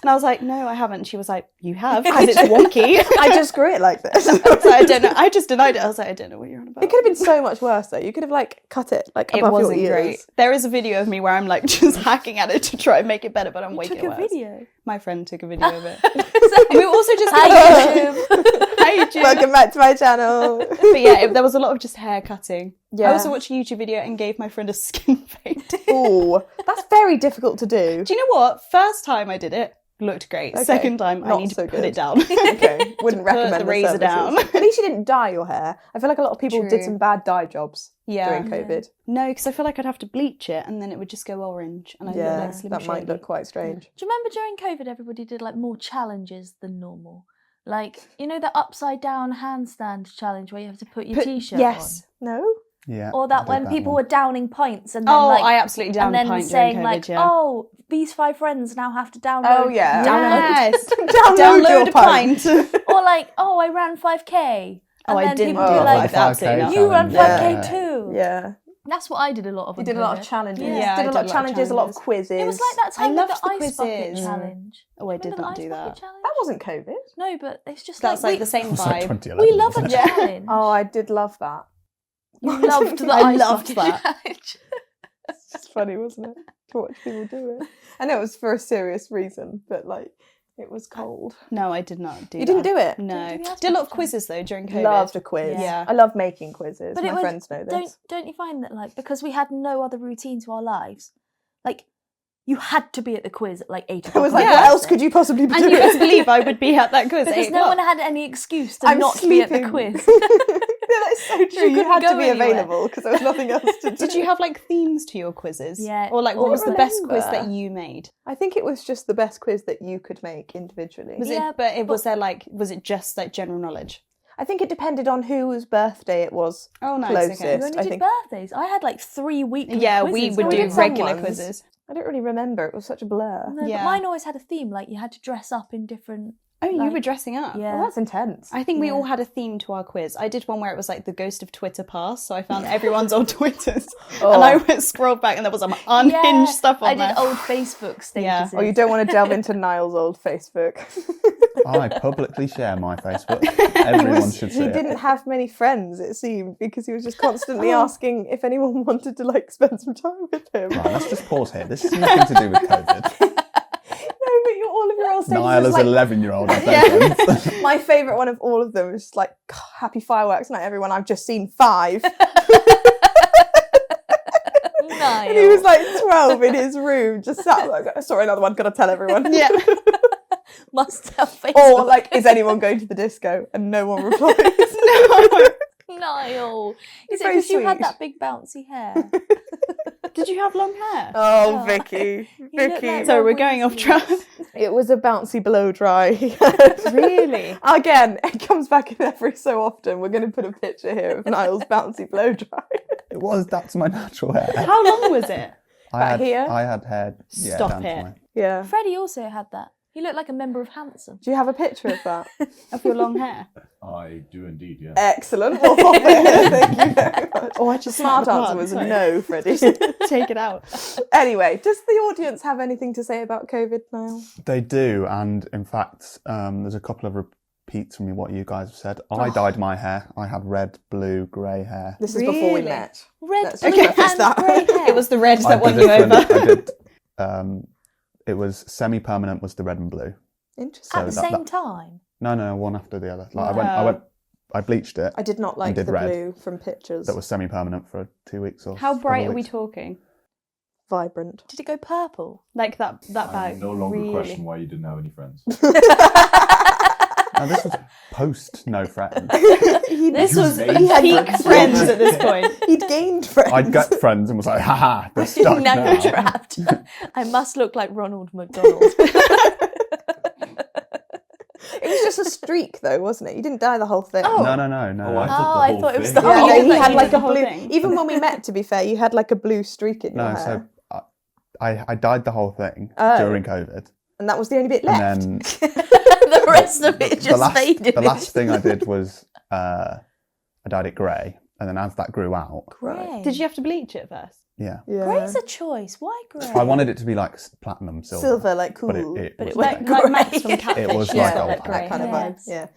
And I was like, no, I haven't. She was like, you have, because it's wonky. I just grew it like this. I was like, I don't know. I just denied it. I was like, I don't know what you're on about. It could have been so much worse though. You could have like cut it like It above wasn't your great. ears. There is a video of me where I'm like just hacking at it to try and make it better, but I'm making Took it a worse. video. My friend took a video of it. We were also just Hi YouTube. Hi, YouTube. Welcome back to my channel. But yeah, there was a lot of just hair cutting. Yeah. I also watched a YouTube video and gave my friend a skin fade. Ooh, that's very difficult to do. Do you know what? First time I did it, looked great. Okay. Second time, I Not need to so put good. it down. Okay, wouldn't Put recommend the razor services. down. At least you didn't dye your hair. I feel like a lot of people True. did some bad dye jobs Yeah. during COVID. No, because I feel like I'd have to bleach it and then it would just go orange and I'd look Yeah, like Slim that might Shady. look quite strange. Do you remember during COVID everybody did like more challenges than normal? Like, you know, the upside down handstand challenge where you have to put your t-shirt Yes. No? Yeah. on? Or I that did when people one. were downing pints and then Oh, like I absolutely downed and then a pint saying during COVID, like, yeah. oh, these 5 friends now have to download. Oh yeah. Yes. Download your Download a pint. Or like, oh, I ran 5k. And Oh, I then didn't do people do Oh, like, that. Absolutely not. you run 5k Yeah. too. Yeah. That's what I did a lot of. You on did a lot of COVID. challenges. Yeah, did I a lot of challenges, a lot of challenges. quizzes. It was like that time with loved the the ice bucket quizzes. challenge. Oh, I did Remember not the do ice that. bucket challenge? That wasn't COVID. No, but it's just That's like like the same It was like vibe. 2011. we love a wasn't it? challenge. Oh, I did love that. You loved the I ice loved bucket that. challenge. It's just funny, wasn't it? To watch people do it. I know it was for a serious reason, but like it was cold. No, I did not do You that. didn't do it? No. Didn't do the ice Did a lot bucket of quizzes though during COVID. Loved a quiz. Yeah. I love making quizzes. But My it was, friends know this. Don't you find that like because we had no other routine to our lives, like you had to be at the quiz at like 8 It o'clock. was on like, a what else Thursday. could you possibly be And doing? you best believe I would be at that quiz at Because 8 no one o'clock. had any excuse to I'm not be at the sleeping. quiz. Yeah, that's so true. You couldn't had to go be anywhere. available because there was nothing else to do. Did you have like themes to your quizzes? Yeah. Or like what I was the best remember. quiz that you made? I think it was just the best quiz that you could make individually. Was Yeah, it but it was there like was it just like general knowledge? I think it depended on whose birthday it was. Oh nice, Closest. okay. You only I did think- birthdays. I had like 3 weekly Yeah, quizzes. we would We do did some regular ones. quizzes. I don't really remember. It was such a blur. No, Yeah. but mine always had a theme. Like you had to dress up in different. Oh, you Like- were dressing up. Yeah. Well, that's intense. I think we Yeah. all had a theme to our quiz. I did one where it was like the ghost of Twitter past, so I found everyone's old Twitters, and I went scrolled back, and there was some unhinged stuff on I there. did old Facebook statuses. Yeah. Oh, you don't want to delve into Niall's old Facebook. I publicly share my Facebook. Everyone should see He it. didn't have many friends, it seemed, because he was just constantly asking if anyone wanted to like spend some time with him. Right, let's just pause here. This has nothing to do with COVID. No, but all of your old statuses Niall was is like, 11-year-old. Yeah. My favourite one of all of them was just like, happy fireworks night, everyone. I've just seen 5. Niall. And he was like 12 in his room, just sat like, sorry, another one, gotta tell everyone. Yeah. must have Facebook. Or like, is anyone going to the disco? And no one replies. Niall. Is it Very because you had sweet. that big bouncy hair? Did you have long hair? Oh, Oh. Vicky. You look Vicky. like So Rob we're going off Williams. track. It was a bouncy blow dry. Really? Again, it comes back in every so often. We're going to put a picture here of Niall's bouncy blow dry. That's my natural hair. How long was it? I here? had hair. Yeah, Stop down to it. my- Yeah. Freddie also had that. He looked like a member of Hanson. Do you have a picture of that? Of your long hair? I do indeed, yeah. Excellent. We'll pop it here. Thank you very much. Oh, I just Smart snapped the answer plant, was sorry. no, Freddie. Take it out. Anyway, does the audience have anything to say about COVID now? They do, and in fact, there's a couple of repeats from what you guys have said. I dyed my hair. I had red, blue, grey hair. This is before we Really? met. Red, Let's blue, just preface and that. grey hair. It was the red I that won did you it over. I did. It was semi-permanent. Was the red and blue? Interesting. At the so same that- time. No, one after the other. Like Wow. I bleached it. I did not like did the red. blue from pictures. That was semi-permanent for 2 weeks or. How couple bright of are we weeks. talking? vibrant. Did it go purple? Like that I bag. no longer really... question why you didn't have any friends. No, this was post no friends. This was made peak friends. friends at this point. He'd gained friends. I'd get friends and was like, haha, they're stuck now now. you're trapped. I must look like Ronald McDonald. It was just a streak, though, wasn't it? You didn't dye the whole thing. Oh. No. Oh, I Oh, I thought it was the Yeah, whole no, thing. you had You like did the a whole blue. thing. Even when we met, to be fair, you had like a blue streak in your No, hair, so I dyed the whole thing Oh. during COVID. and that was the only bit left. And then The rest of it just faded. the last thing I did was I dyed it grey. And then as that grew out, Grey. Did you have to bleach it first? yeah. Yeah. Grey's a choice. Why grey? I wanted it to be like platinum silver. Silver, like cool. But it But it was went grey. Like Max from grey. Cactus. It was she's like got old that grey that kind of hair. vibe. Yeah.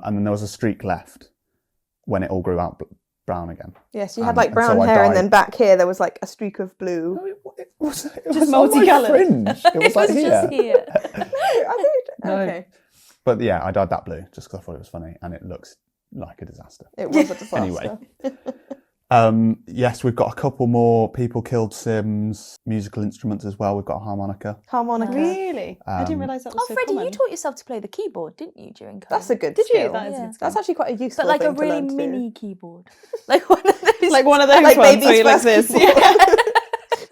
And then there was a streak left when it all grew out brown again. Yes, you had like and brown so I hair, and dyed- then back here there was like a streak of blue. It was Just on my multicoloured. fringe. It was It like was here. just here. No, I think. No. Okay, But yeah, I dyed that blue just because I thought it was funny, and it looks like a disaster. it was a disaster. Anyway. Yes, we've got a couple more people killed Sims, musical instruments as well. We've got a harmonica. Harmonica. Really? I didn't Um, realise that was Oh, so Freddie, common. you taught yourself to play the keyboard, didn't you, during COVID? That's a good Did skill. you? That is a Yeah. good skill. That's actually quite a useful But like a thing to really learn to do. mini keyboard. Like one of those. Like one of those Like ones baby's where you like first this. keyboard.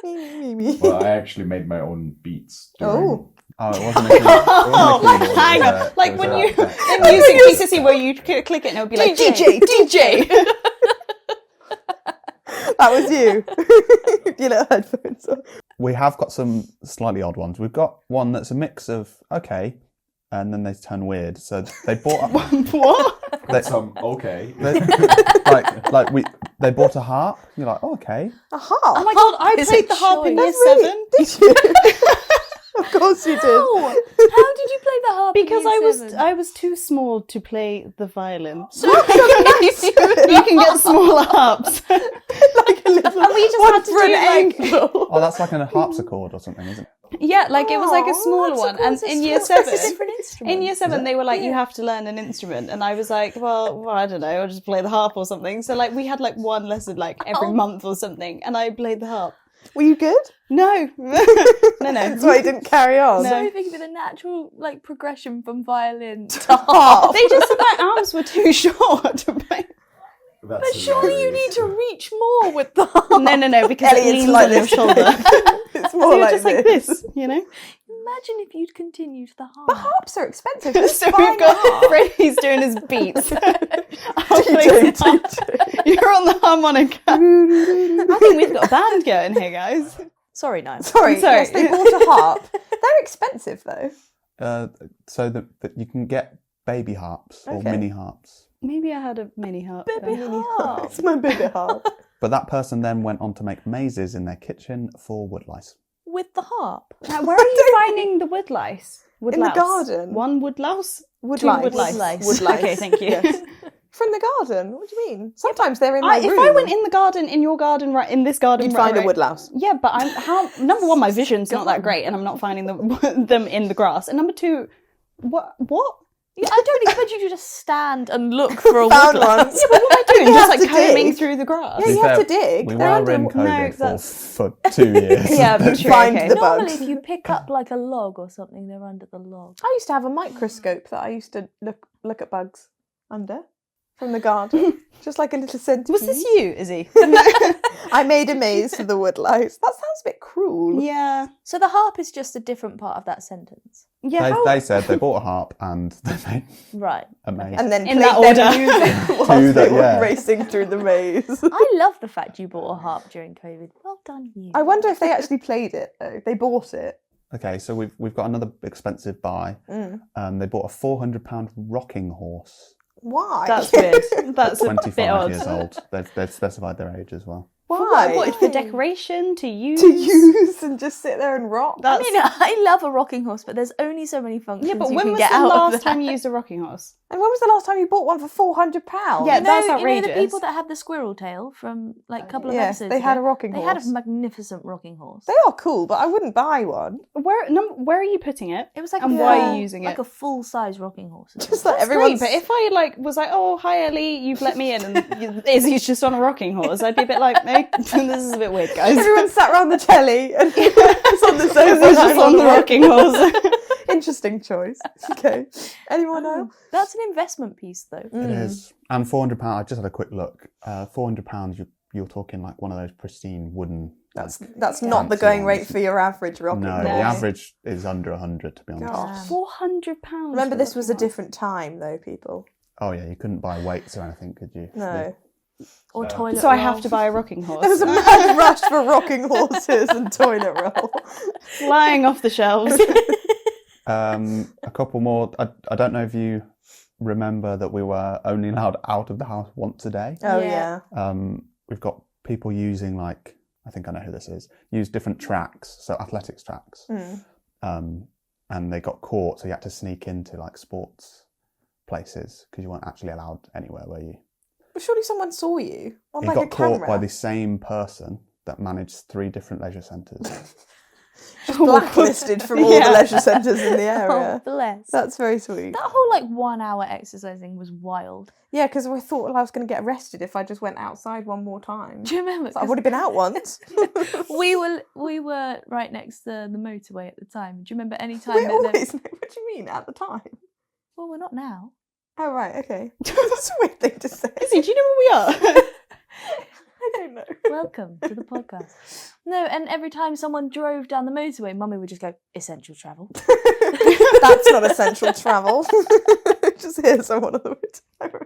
Yeah. Well, I actually made my own beats. Oh. Oh, it wasn't a keyboard. It Oh, wasn't a keyboard. hang It on. was a- Like it when was you a- in music GCSE where you click it and it would be like DJ. That was you. Your little headphones on. We have got some slightly odd ones. We've got one that's a mix of okay, and then they turn weird. So they bought What? they, Okay. they, they bought a harp. You're like, oh, okay. A harp. Oh my god, I Is played it the harp in year choice? seven. Did you? Of course you did. How? How did you play the harp? in Because year I was too small to play the violin. So you You can get smaller harps. Like a little And we just one had to for an do, like- angle. Oh, that's like a harpsichord or something, isn't it? Yeah, like it was like a Aw, smaller one. And in year seven, in year seven, they were like, you have to learn an instrument, and I was like, well, I don't know, I'll just play the harp or something. So like we had like one lesson like every month or something, and I played the harp. Were you good? No, no. That's why you didn't carry on. No. So I think with a natural like progression from violin to harp. They just said my arms were too short to play. But Surely you need to reach more with the harp. No, because Ellie, it it's leans like on your this. shoulder. It's So more you're like just like this, you know? Imagine if you'd continued the harp. But harps are expensive. Who's So buying we've got a harp? Freddie's doing his beats. I'll play some harp. You're on the harmonica. I think we've got a band going here, guys. Sorry, no. Sorry, Sorry. yes, they bought a harp. They're expensive though. So that you can get baby harps or Okay. mini harps. Maybe I had a mini harp. Baby then. harp. It's my baby harp. But that person then went on to make mazes in their kitchen for woodlice. With the harp. Now, where are you finding the woodlice? In the garden. One woodlouse? Woodlice. Two woodlice. Woodlice. Okay, thank you. Yes. From the garden? What do you mean? Sometimes they're in my If room. I went in the garden, in your garden, right in this garden, you'd right, find a right. woodlouse. Yeah, but number one, my vision's not that great, and I'm not finding them in the grass. And number two, what? I don't expect you to just stand and look for a Found woodland. one. Yeah, but what am I doing? You Just have like to combing dig. through the grass. Yeah, you have to dig. We They're were in under- COVID no, for 2 years. Yeah, but true. Find Okay. the Normally, bugs. if you pick up like a log or something, they're under the log. I used to have a microscope that I used to look at bugs under from the garden, just like a little centipede. Was this you, Izzy? I made a maze for the woodlice. That sounds a bit cruel. Yeah. So the harp is just a different part of that sentence. Yeah. They said they bought a harp and they made Right. a maze. And then In played that their order. music whilst To they the- were yeah. racing through the maze. I love the fact you bought a harp during COVID. Well done, you. I wonder if they actually played it though. They bought it. Okay, so we've got another expensive buy. They bought a £400 rocking horse. Why? That's weird. That's a bit 25 odd. years old. They've specified their age as well. Why? What, for decoration? To use? To use and just sit there and rock. I mean, I love a rocking horse, but there's only so many functions Yeah, but you when can was get the out of last that. time you used a rocking horse? And when was the last time you bought one for £400? Yeah, You know, that's You know outrageous. the people that had the squirrel tail from like a couple of Yes, episodes they had ago? a rocking They had horse. a magnificent rocking horse. They are cool, but I wouldn't buy one. Where are you putting it? It was like And a why full- are you using like it? a full-size rocking horse. Just like That's everyone's. great, but if I like was like, oh hi Ellie, you've let me in, and Izzy's just on a rocking horse, I'd be a bit like, hey, this is a bit weird, guys. Everyone sat around the telly and it's on the sofa. Izzy's just I'm on the rocking horse. Interesting choice. Okay. Anyone else? That's an investment piece, though. It is. And £400, I just had a quick look. £400, you're talking like one of those pristine wooden. That's not the fancy going ones. rate for your average rocking No, horse. the average is under 100, to be honest. Gosh. £400. Remember, this was a different time, though, people. Oh yeah, you couldn't buy weights or anything, could you? No. Or toilet So I roll. have to buy a rocking horse. There was a mad rush for rocking horses and toilet roll. flying off the shelves. A couple more. I don't know if you remember that we were only allowed out of the house once a day. Oh, Yeah. yeah. We've got people using like, I think I know who this is, use different tracks, so athletics tracks. And they got caught, so you had to sneak into like sports places because you weren't actually allowed anywhere, were you? But surely someone saw you on He like a got caught camera. by the same person that managed 3 different leisure centres. Blacklisted from all the leisure centres in the area. Oh, bless. That's very sweet. That whole like 1 hour exercising was wild. Yeah, because I thought I was going to get arrested if I just went outside one more time. Do you remember? So I've already been out once. we were right next to the motorway at the time. Do you remember any time? We're that always. What do you mean at the time? Well, we're not now. Oh right, okay. That's a weird thing to say. Izzy, do you know where we are? I don't know. Welcome to the podcast. No, and every time someone drove down the motorway, Mummy would just go, essential travel. That's not essential travel. Just hear someone on the way time.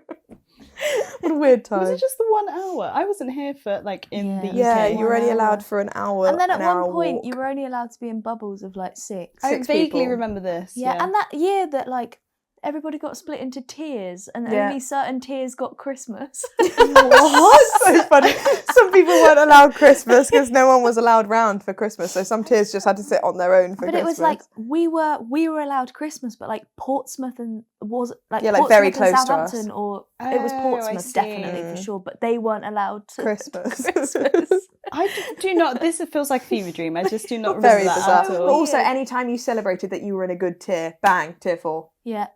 What a weird time. Was it just the 1 hour? I wasn't here for like in the UK. Yeah, you were only 1 allowed hour. for an hour. And then at an hour one point, walk. you were only allowed to be in bubbles of like 6. I 6 vaguely people. remember this. Yeah, and that year that like everybody got split into tiers and Yeah. only certain tiers got Christmas. What? So funny. Some people weren't allowed Christmas because no one was allowed round for Christmas. So some tiers just had to sit on their own for But Christmas. it was like we were allowed Christmas, but like Portsmouth and was like Yeah, like Portsmouth very and close to us. Southampton, or it was Oh, I Portsmouth definitely see. for sure. But they weren't allowed to Christmas. Christmas. I do not. This feels like a fever dream. I just do not remember Very that bizarre. at But all. also, anytime you celebrated that you were in a good tier, bang, tier 4. Yeah,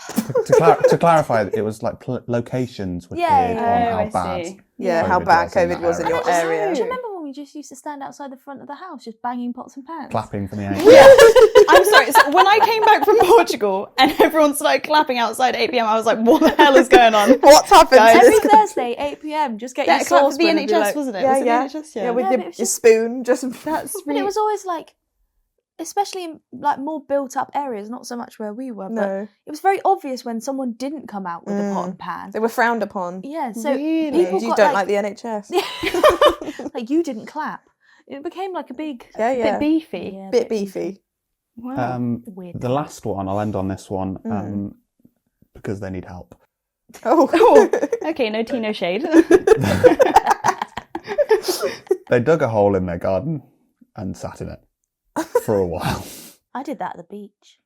to clarify, it was like locations were Yeah, tiered yeah. on how I bad. see. Yeah, COVID how bad was in COVID that was in area. your area. do you remember when we just used to stand outside the front of the house, just banging pots and pans? Clapping for the age. I'm sorry. So when I came back from Portugal and everyone started clapping outside at 8 p.m, I was like, "What the hell is going on?" What's happened Guys. to Every this country? Thursday, 8 p.m. Just get Yeah, your clap for the saucepan and be NHS, like, wasn't it? Yeah, Was it yeah. the NHS? Yeah, with Yeah, your, but it was your just- spoon, just That's But really. it was always like, especially in like more built up areas, not so much where we were, but no. it was very obvious when someone didn't come out with a pot and pan. They were frowned upon. Yeah, so Really? people You got don't like the NHS. like you didn't clap. It became like a big Yeah, yeah. bit beefy. yeah, Bit beefy. Wow. weird. The last one, I'll end on this one because they need help. Oh. Oh, okay. No tea, no shade. They dug a hole in their garden and sat in it for a while. I did that at the beach.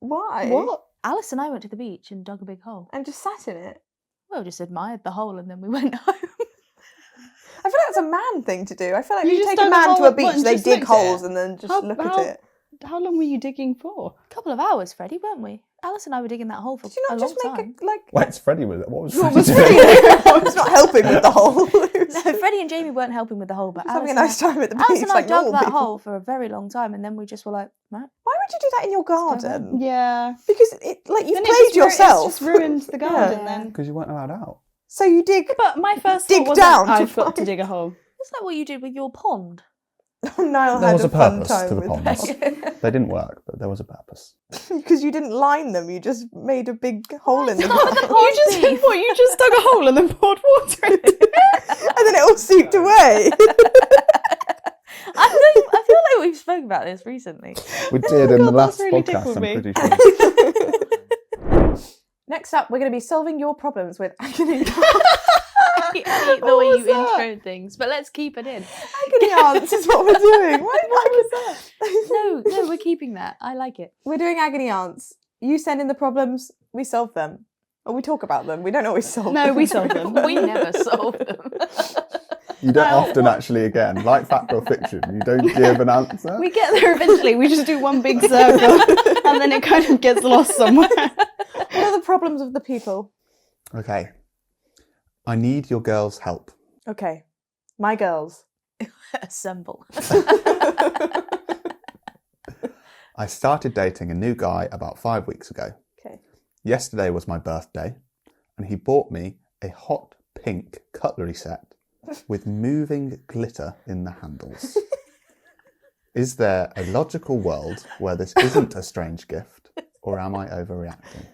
Why? What? Alice and I went to the beach and dug a big hole. And just sat in it. Well, just admired the hole and then we went home. I feel like it's a man thing to do. I feel like You you just take a dug a man hole to a at once beach, and they just dig looked at holes it. and then just How- look how- at it. How long were you digging for? A couple of hours, Freddie, weren't we? Alice and I were digging that hole for Did you a not long just make time. it like? Where's Freddie with it? What was What Freddie was doing? Freddie? It's not helping with the hole. No, Freddie and Jamie weren't helping with the hole, but Just having a Alice nice time at the Alice beach. and I like dug normal that people. hole for a very long time, and then we just were like, right. Why would you do that in your garden? Yeah. Because you've Then played it's yourself. It's just ruined the garden Yeah. then. Because you weren't allowed out. So you dig. But my first Dig thought was down to I've got to find- dig a hole. Isn't that what you did with your pond? Niall There had was a a fun purpose time to the with ponds. They didn't work, but there was a purpose. Because you didn't line them. You just made a big hole in the Start with the ground. pond You just dug a hole and then poured water in it. And then it all seeped away. I feel like we've spoken about this recently. We did in the God, last that's really podcast, tickled I'm me. pretty sure. Next up, we're going to be solving your problems with Agony I hate the way you intro things, but let's keep it in. Agony Aunts is what we're doing. Why was that? No, we're keeping that. I like it. We're doing Agony Aunts. You send in the problems, we solve them. Or we talk about them. We don't always solve them. No, we solve them. We never solve them. You don't often actually, again, like fact or fiction, you don't give an answer. We get there eventually. We just do one big circle and then it kind of gets lost somewhere. What are the problems of the people? Okay. I need your girls' help. Okay. My girls. Assemble. I started dating a new guy about 5 weeks ago. Okay. Yesterday was my birthday, and he bought me a hot pink cutlery set with moving glitter in the handles. Is there a logical world where this isn't a strange gift, or am I overreacting?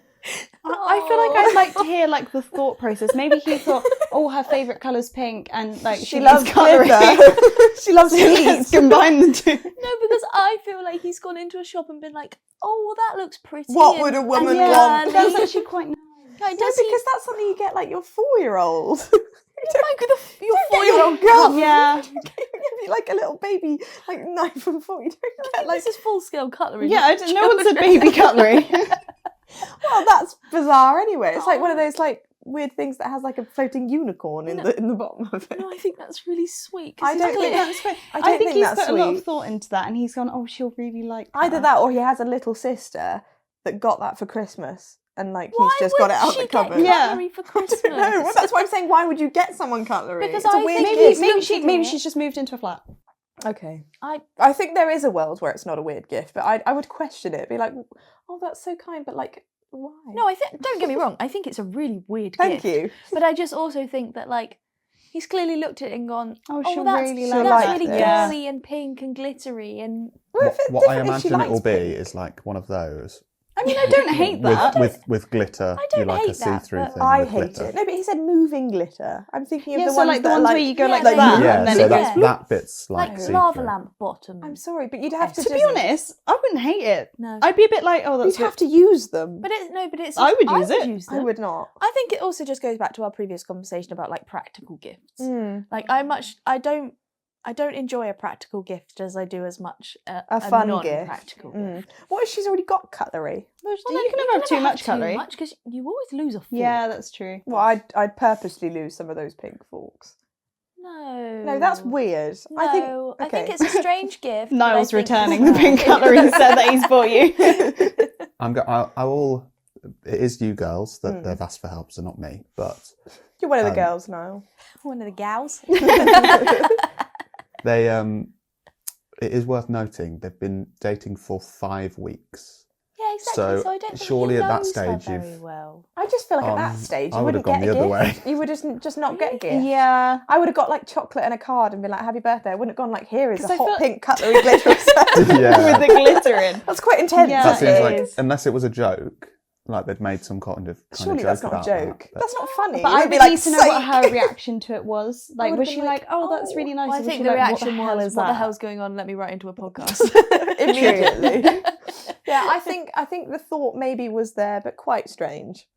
I feel like I'd like to hear like the thought process. Maybe he thought, oh, her favourite colour's pink and like She loves cutlery. glitter. She loves Let's sweets. combine the two. No, because I feel like he's gone into a shop and been like, oh, well, that looks pretty. What and- would a woman and want? girly. That's actually quite nice. Like, No, does he because that's something you get like your 4-year-old. like your Don't get 4-year-old your girl? Yeah. Give you like a little baby, like knife and fork. You don't get like. This is full-scale cutlery. Yeah, not no one said children. baby cutlery. Well, that's bizarre anyway. It's like one of those like weird things that has like a floating unicorn in the bottom of it. No, I think that's really sweet. 'cause I he's don't clear. think that's fair. I I don't think think he's that's put a lot of sweet. thought into that and he's gone, oh, she'll really like that. Either that or he has a little sister that got that for Christmas and like Why he's just got would it out she the get cupboard. Yeah. cutlery for Christmas? No, well, that's why I'm saying why would you get someone cutlery? Because it's a I weird think gift. Maybe she's just moved into a flat. Okay. I I think there is a world where it's not a weird gift, but I would question it. Be like, oh, that's so kind, but like, why? no, I think. Don't get me wrong. I think it's a really weird Thank gift. you. But I just also think that like he's clearly looked at it and gone, Oh, oh, she'll that's really she'll that's like really this. girly and pink and glittery and Well, if it's What I different if she imagine it will likes be pink. is like one of those. I mean, I don't hate that. With glitter. I don't you like hate a that, see-through but thing I with hate glitter. it. No, but he said moving glitter. I'm thinking of Yeah, the so ones like the that are ones like, where you go like Yeah, that Yeah, and then so it that's goes. that bit's like, like see-through. lava lamp bottom. I'm sorry, but you'd have to. To be just- honest, I wouldn't hate it. No. I'd be a bit like, oh, that's you'd have to use them. But it's. I would use it. Use I them. would not. I think it also just goes back to our previous conversation about like practical gifts. Mm. Like I don't enjoy a practical gift as I do as much A fun non-practical gift. gift. What if she's already got cutlery? Well, you can never have too much cutlery. because you always lose a fork. Yeah, that's true. Well, I'd purposely lose some of those pink forks. No, that's weird. No, I think it's a strange gift. but Niall's I think- returning the pink cutlery set that he's bought you. I will. It is you girls that they've asked for help, so not me. But You're one of the girls, Niall. One of the gals. they it is worth noting they've been dating for 5 weeks. Yeah, exactly. So, So I don't think surely he at that knows her stage very you've- well. I just feel like at that Um, stage I you would've wouldn't gone get a the other gift. way. You would just not get a gift. Yeah. I would have got like chocolate and a card and been like, "Happy birthday." I wouldn't have gone like, "Here is a 'Cause I hot feel- pink cutlery glitter set." Yeah. With the glitter in. That's quite intense. Yeah, That that seems is. like, unless it was a joke, like they'd made some kind of Surely joke that's not a about joke. that, but- That's not funny. But You I would would be need to know what her "Psych." reaction to it was. Like, would've was been she like, like, oh, that's really nice? Well, I Or was think she the like, reaction what the hell was, is "What the that? hell's going on? Let me write into a podcast." Immediately. Yeah, I think the thought maybe was there, but quite strange.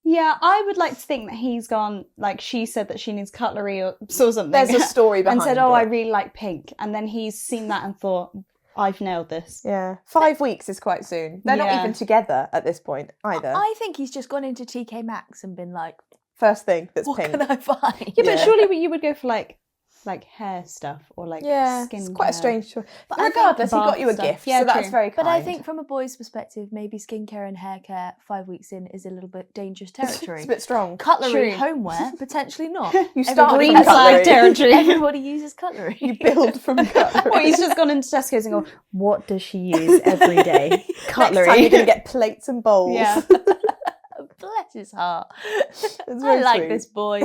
Yeah, I would like to think that he's gone, like, she said that she needs cutlery or something. There's a story behind and said, oh, it. I really like pink. And then he's seen that and thought, I've nailed this. Yeah, 5 weeks is quite soon. They're not Yeah. even together at this point either. I think he's just gone into TK Maxx and been like, First thing that's "What pink. can I find?" Yeah, but Yeah. surely you would go for, like, like hair stuff or like Yeah, skin. it's quite a strange choice. But I think regardless, he got bath you a stuff. gift, Yeah, so that's true. very kind. But I think from a boy's perspective, maybe skincare and hair care 5 weeks in is a little bit dangerous territory. it's a bit strong. Cutlery, True. homeware, potentially not. You start Green from flag cutlery. territory. Everybody uses cutlery. You build from cutlery. Well, he's just gone into Tesco's and gone, what does she use every day? Cutlery. Next time you're going to get plates and bowls. Yeah. Bless his heart. It's I very like sweet. this boy.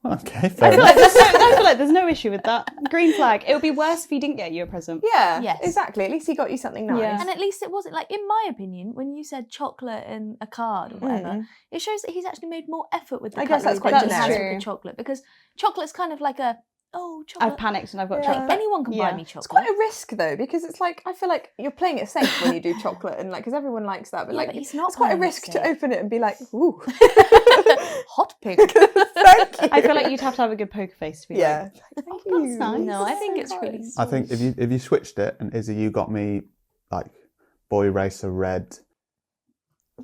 Okay, fair I feel, enough. I feel like there's no issue with that. Green flag. It would be worse if he didn't get you a present. Yeah, Yes. exactly. At least he got you something nice. Yeah. And at least it wasn't like, in my opinion, when you said chocolate and a card or whatever, it shows that he's actually made more effort with the I guess cutlery that's quite than he generic. has with True. the chocolate, because chocolate's kind of like chocolate. I've panicked and I've got Yeah. chocolate. Anyone can buy me chocolate. It's quite a risk though, because it's like I feel like you're playing it safe when you do chocolate, and like because everyone likes that, but Yeah, like but he's not it's quite a playing it risk to safe. open it and be like, ooh, Hot pink. thank you. I feel like you'd have to have a good poker face to be yeah, like, thank oh, you. that's nice. No, I think it's really I think if you switched it and Izzy, you got me like Boy Racer Red.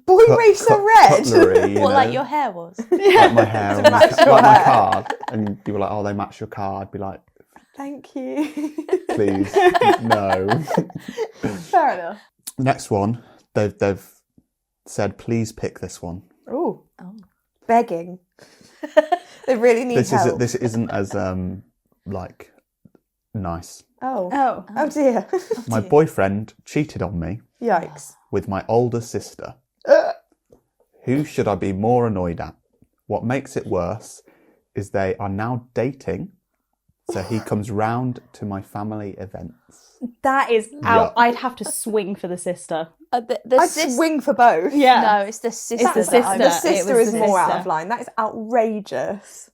Boy Racer Red. Cutlery, you what, know, like your hair was. like my hair, To and match your like my hair. card, and you were like, "Oh, they match your card." I'd be like, Thank you. "Please, no." Fair enough. Next one, they've said, "Please pick this one." Ooh, Oh. begging. They really need help. This isn't as like nice. Oh. oh, Dear. My boyfriend cheated on me Yikes. with my older sister. Who should I be more annoyed at? What makes it worse is they are now dating, so he comes round to my family events. that is out. Yeah. I'd have to swing for the sister. The I'd sis- swing for both. Yeah. No, it's the sister. the that I sister. The would- sister It was is the more out sister. of line. That is outrageous.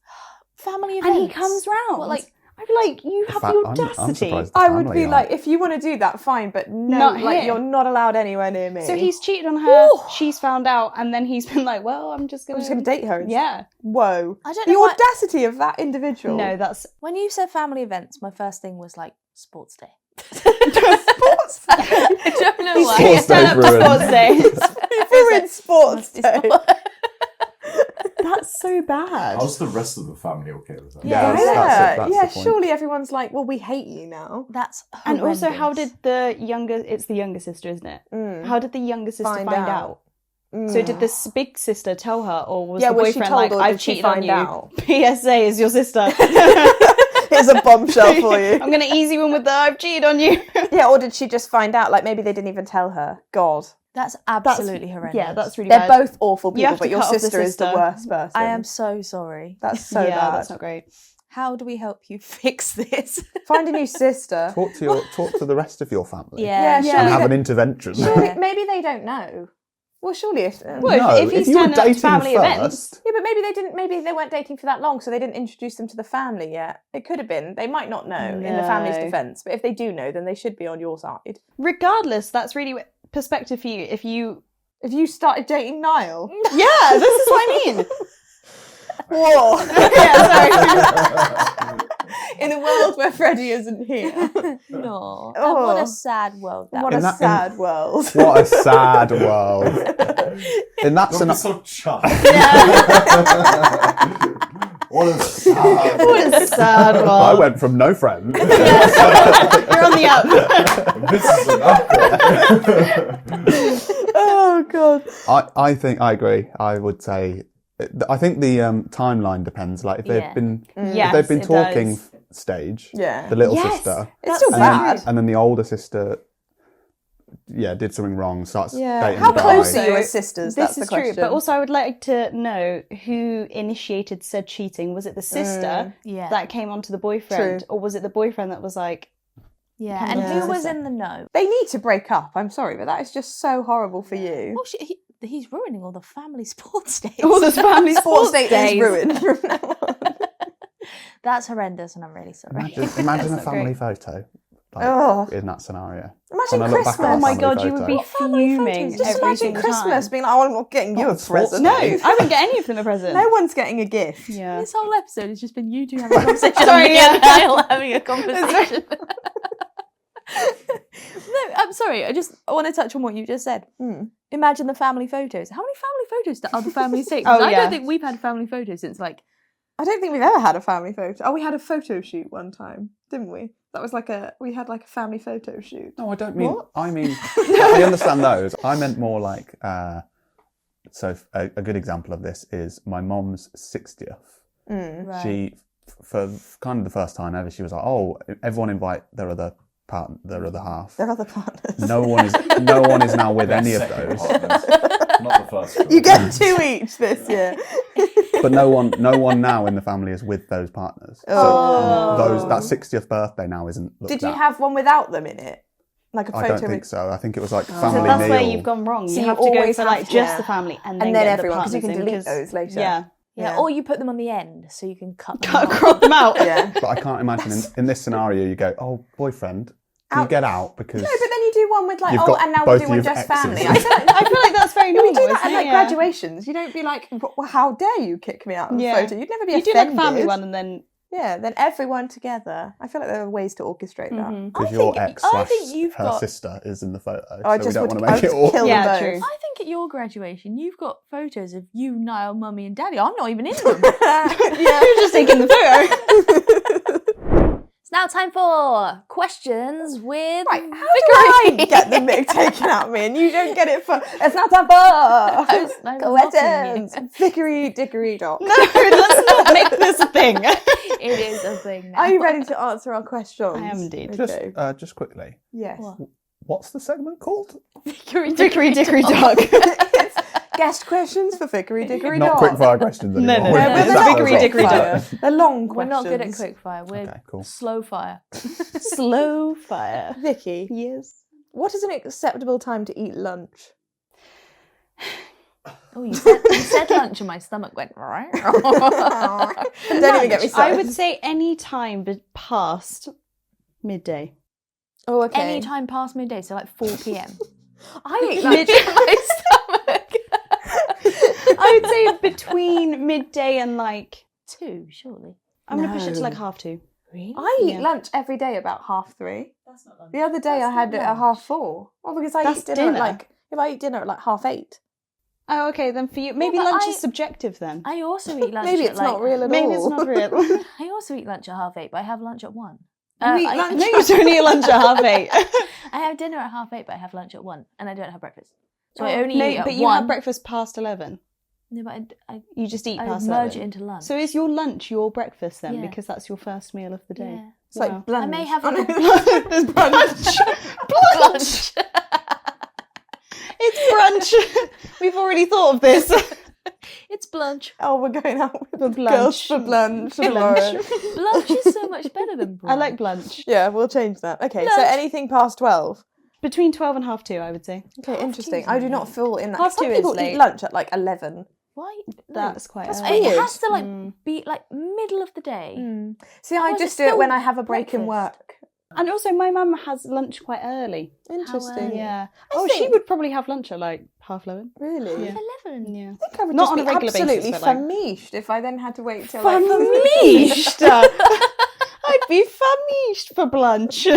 Family events. And he comes round. What, like, I'd be like, you have the I'm audacity. surprised the I would family be are. like, if you want to do that, fine, but no, Not like here. you're not allowed anywhere near me. So he's cheated on her. She's found out, and then he's been like, "Well, I'm just gonna date her. Yeah. Whoa. I don't The know why- audacity of that individual. No, that's When you said family events, my first thing was like sports day. Sports day. I don't know why. Sports Day's ruined. Sports Day. You ruined sports day. That's so bad. How's the rest of the family okay with that? Yeah, Yeah, that's yeah. the point. Surely everyone's like, well, we hate you now. That's And also, horrendous. how did the younger? It's the younger sister, isn't it? How did the younger sister Find find out. out? So did this big sister tell her, or was Yeah, the was she boyfriend told like, or "I've did she cheated on find you"? out? PSA is your sister. Here's a bombshell for you. I'm gonna ease you in with the "I've cheated on you." Yeah, or did she just find out? Like maybe they didn't even tell her. God. That's absolutely horrendous. Yeah, that's really They're bad. both awful You have people, to but your cut off the sister is the sister. worst person. I am so sorry. That's so yeah, bad. that's not great. How do we help you fix this? Find a new sister. Talk to the rest of your family. Yeah, And surely have they- an intervention. Surely, maybe they don't know. Well, surely if Well, No, if he's you were turning up to dating family first, events, yeah, but maybe they didn't. Maybe they weren't dating for that long, so they didn't introduce them to the family yet. It could have been. They might not know in the family's No. defence, but if they do know, then they should be on your side. regardless, that's really perspective for you. If you, If you started dating Niall, yeah, this is what I mean. whoa! Yeah, sorry. In a world where Freddie isn't here, No. Oh. What a sad world that what was. a sad world. What a sad world. In that Don't be scenario, so chuffed. What a sad. What a sad I world. went from no friend. You're on the up. This is an upgrade. Oh god. I think I agree. I would say, I think the timeline depends. Like if they've Yeah. been, Yes, if they've been it talking does. stage, Yeah. the little Yes. sister, It's still and then, bad. and then the older sister, did something wrong, starts Yeah. dating How the close guy. are you as sisters? This That's the is true, question. but also I would like to know who initiated said cheating. Was it the sister Yeah. that came onto the boyfriend, True. or was it the boyfriend that was like, Yeah. And Yeah. who was in the know? They need to break up. I'm sorry, but that is just so horrible for you. Well, he's ruining all the family sports days. all this family Sports sports date days? is ruined from now on. That's horrendous, and I'm really sorry. Imagine a not family great. photo Oh. in that scenario. Imagine When I look back Christmas. at Oh that my family god, you photo. would be fuming Just every imagine single Christmas time. being like, oh, I'm not getting you a Oh, sports present. No, I wouldn't get any of them a present. No one's getting a gift. Yeah. This whole episode has just been you two having a conversation. Sorry, and me yeah. and Niall having a conversation. No, I'm sorry. I want to touch on what you just said. Imagine the family photos. How many family photos do other families take? 'Cause Oh, I yeah. don't think we've had family photos since like I don't think we've ever had a family photo. Oh, we had a photo shoot one time, didn't we? That was we had like a family photo shoot. No, I don't mean. What? I mean, I understand those. I meant more like. So a good example of this is my mom's 60th. Right. She, for kind of the first time ever, she was like, "Oh, everyone invite their other half." Their other partners. No one is now with any of those. Not the first choice. You get 2 each this year. But no one now in the family is with those partners. Oh. So that 60th birthday now isn't looked Did you at. have one without them in it? Like a I photo don't think with... so. I think it was like So family that's meal. where you've gone wrong. So you you have to go always for have like to- just yeah. the family and And then then get everyone, the because you partners can in, delete 'cause- those later. Yeah. Yeah, or you put them on the end so you can cut them Cut out. crop them out. Yeah. But I can't imagine in this scenario you go, "Oh, boyfriend, can you get out?" Because No, but then you do one with like, You've oh, got and now we'll both do one of your just exes. family. I feel like that's very We normal. do that at isn't like it? Yeah. graduations. You don't be like, well, how dare you kick me out of the Yeah. photo? You'd never be You do offended. like family one and then Yeah, then everyone together. I feel like there are ways to orchestrate that. because your ex I think you've her got- sister is in the photo, I so we just don't would want to make it kill awkward. Yeah, them true. both. I think at your graduation, you've got photos of you, Niall, Mummy, and Daddy. I'm not even in them. you're just taking the photo. It's now time for questions with Right, how do I Vickery. get the mic taken out of me and you don't get it for... It's not time was for... mocking Questions. Vickery, dickory, dot. No, let's not make this a thing. It is a thing now. Are you ready to answer our questions? I am indeed. Okay. Just quickly, Yes. What? what's the segment called? Vickery, Dickory dickory dog. dog. It's guest questions for Vickery, dickory, Not dot. quick fire questions No, anymore. no, No, no, but it's they're not Vickery, quick dickory, fire. dog. They're long We're questions. not good at quickfire. We're Okay, cool. slow fire. Slow fire. Vicky, Yes. what is an acceptable time to eat lunch? Oh, you said lunch and my stomach went right. Don't even get me I started. would say any time past midday. Oh, okay. Any time past midday, so like 4 p.m. I ate lunch. my stomach. I would say between midday and like 2, surely. I'm gonna push it to No. like 2:30. Really? I eat Yeah. lunch every day about 3:30. That's not lunch. The other day I had it at 4:30. Well, because I That's eat dinner, dinner. at like if I eat dinner at like 8:30. Oh, okay. Then for you, maybe but lunch I- is subjective then. I also eat lunch. Maybe at it's like, not real at Maybe all. it's not real. I also eat lunch at 8:30, but I have lunch at 1. You eat I- lunch? No, you don't eat lunch at 8:30. I have dinner at 8:30, but I have lunch at 1, and I don't have breakfast. So I Oh, only No, eat at but you 1. have breakfast past 11. No, but I You just eat I past merge 11. it into lunch. So is your lunch your breakfast then? Yeah. Because that's your first meal of the day. Yeah. It's like Wow. blunch. I may have Oh, a no. There's brunch. lunch. It's brunch. We've already thought of this. It's blunch. Oh, we're going out with the blunch. girls for blunch tomorrow. Lunch is so much better than brunch. I like brunch. Yeah, we'll change that. Okay, so Lunch. anything past 12. Between 12 and 2:30, I would say. Okay, interesting. two's I do late. not feel in that. 2:30 Some is people late. eat lunch at like 11. Why? That's quite That's early. It weird. has to like be like middle of the day. See, I Otherwise just it's do it when still I have a break in breakfast. work. And also, my mum has lunch quite early. Interesting. Yeah. I She think- would probably have lunch at like 11:30. Really? Yeah. 11. Yeah. I think I would Not just on be a regular basis, absolutely but, like- famished if I then had to wait till like... Famished. I'd be famished for lunch.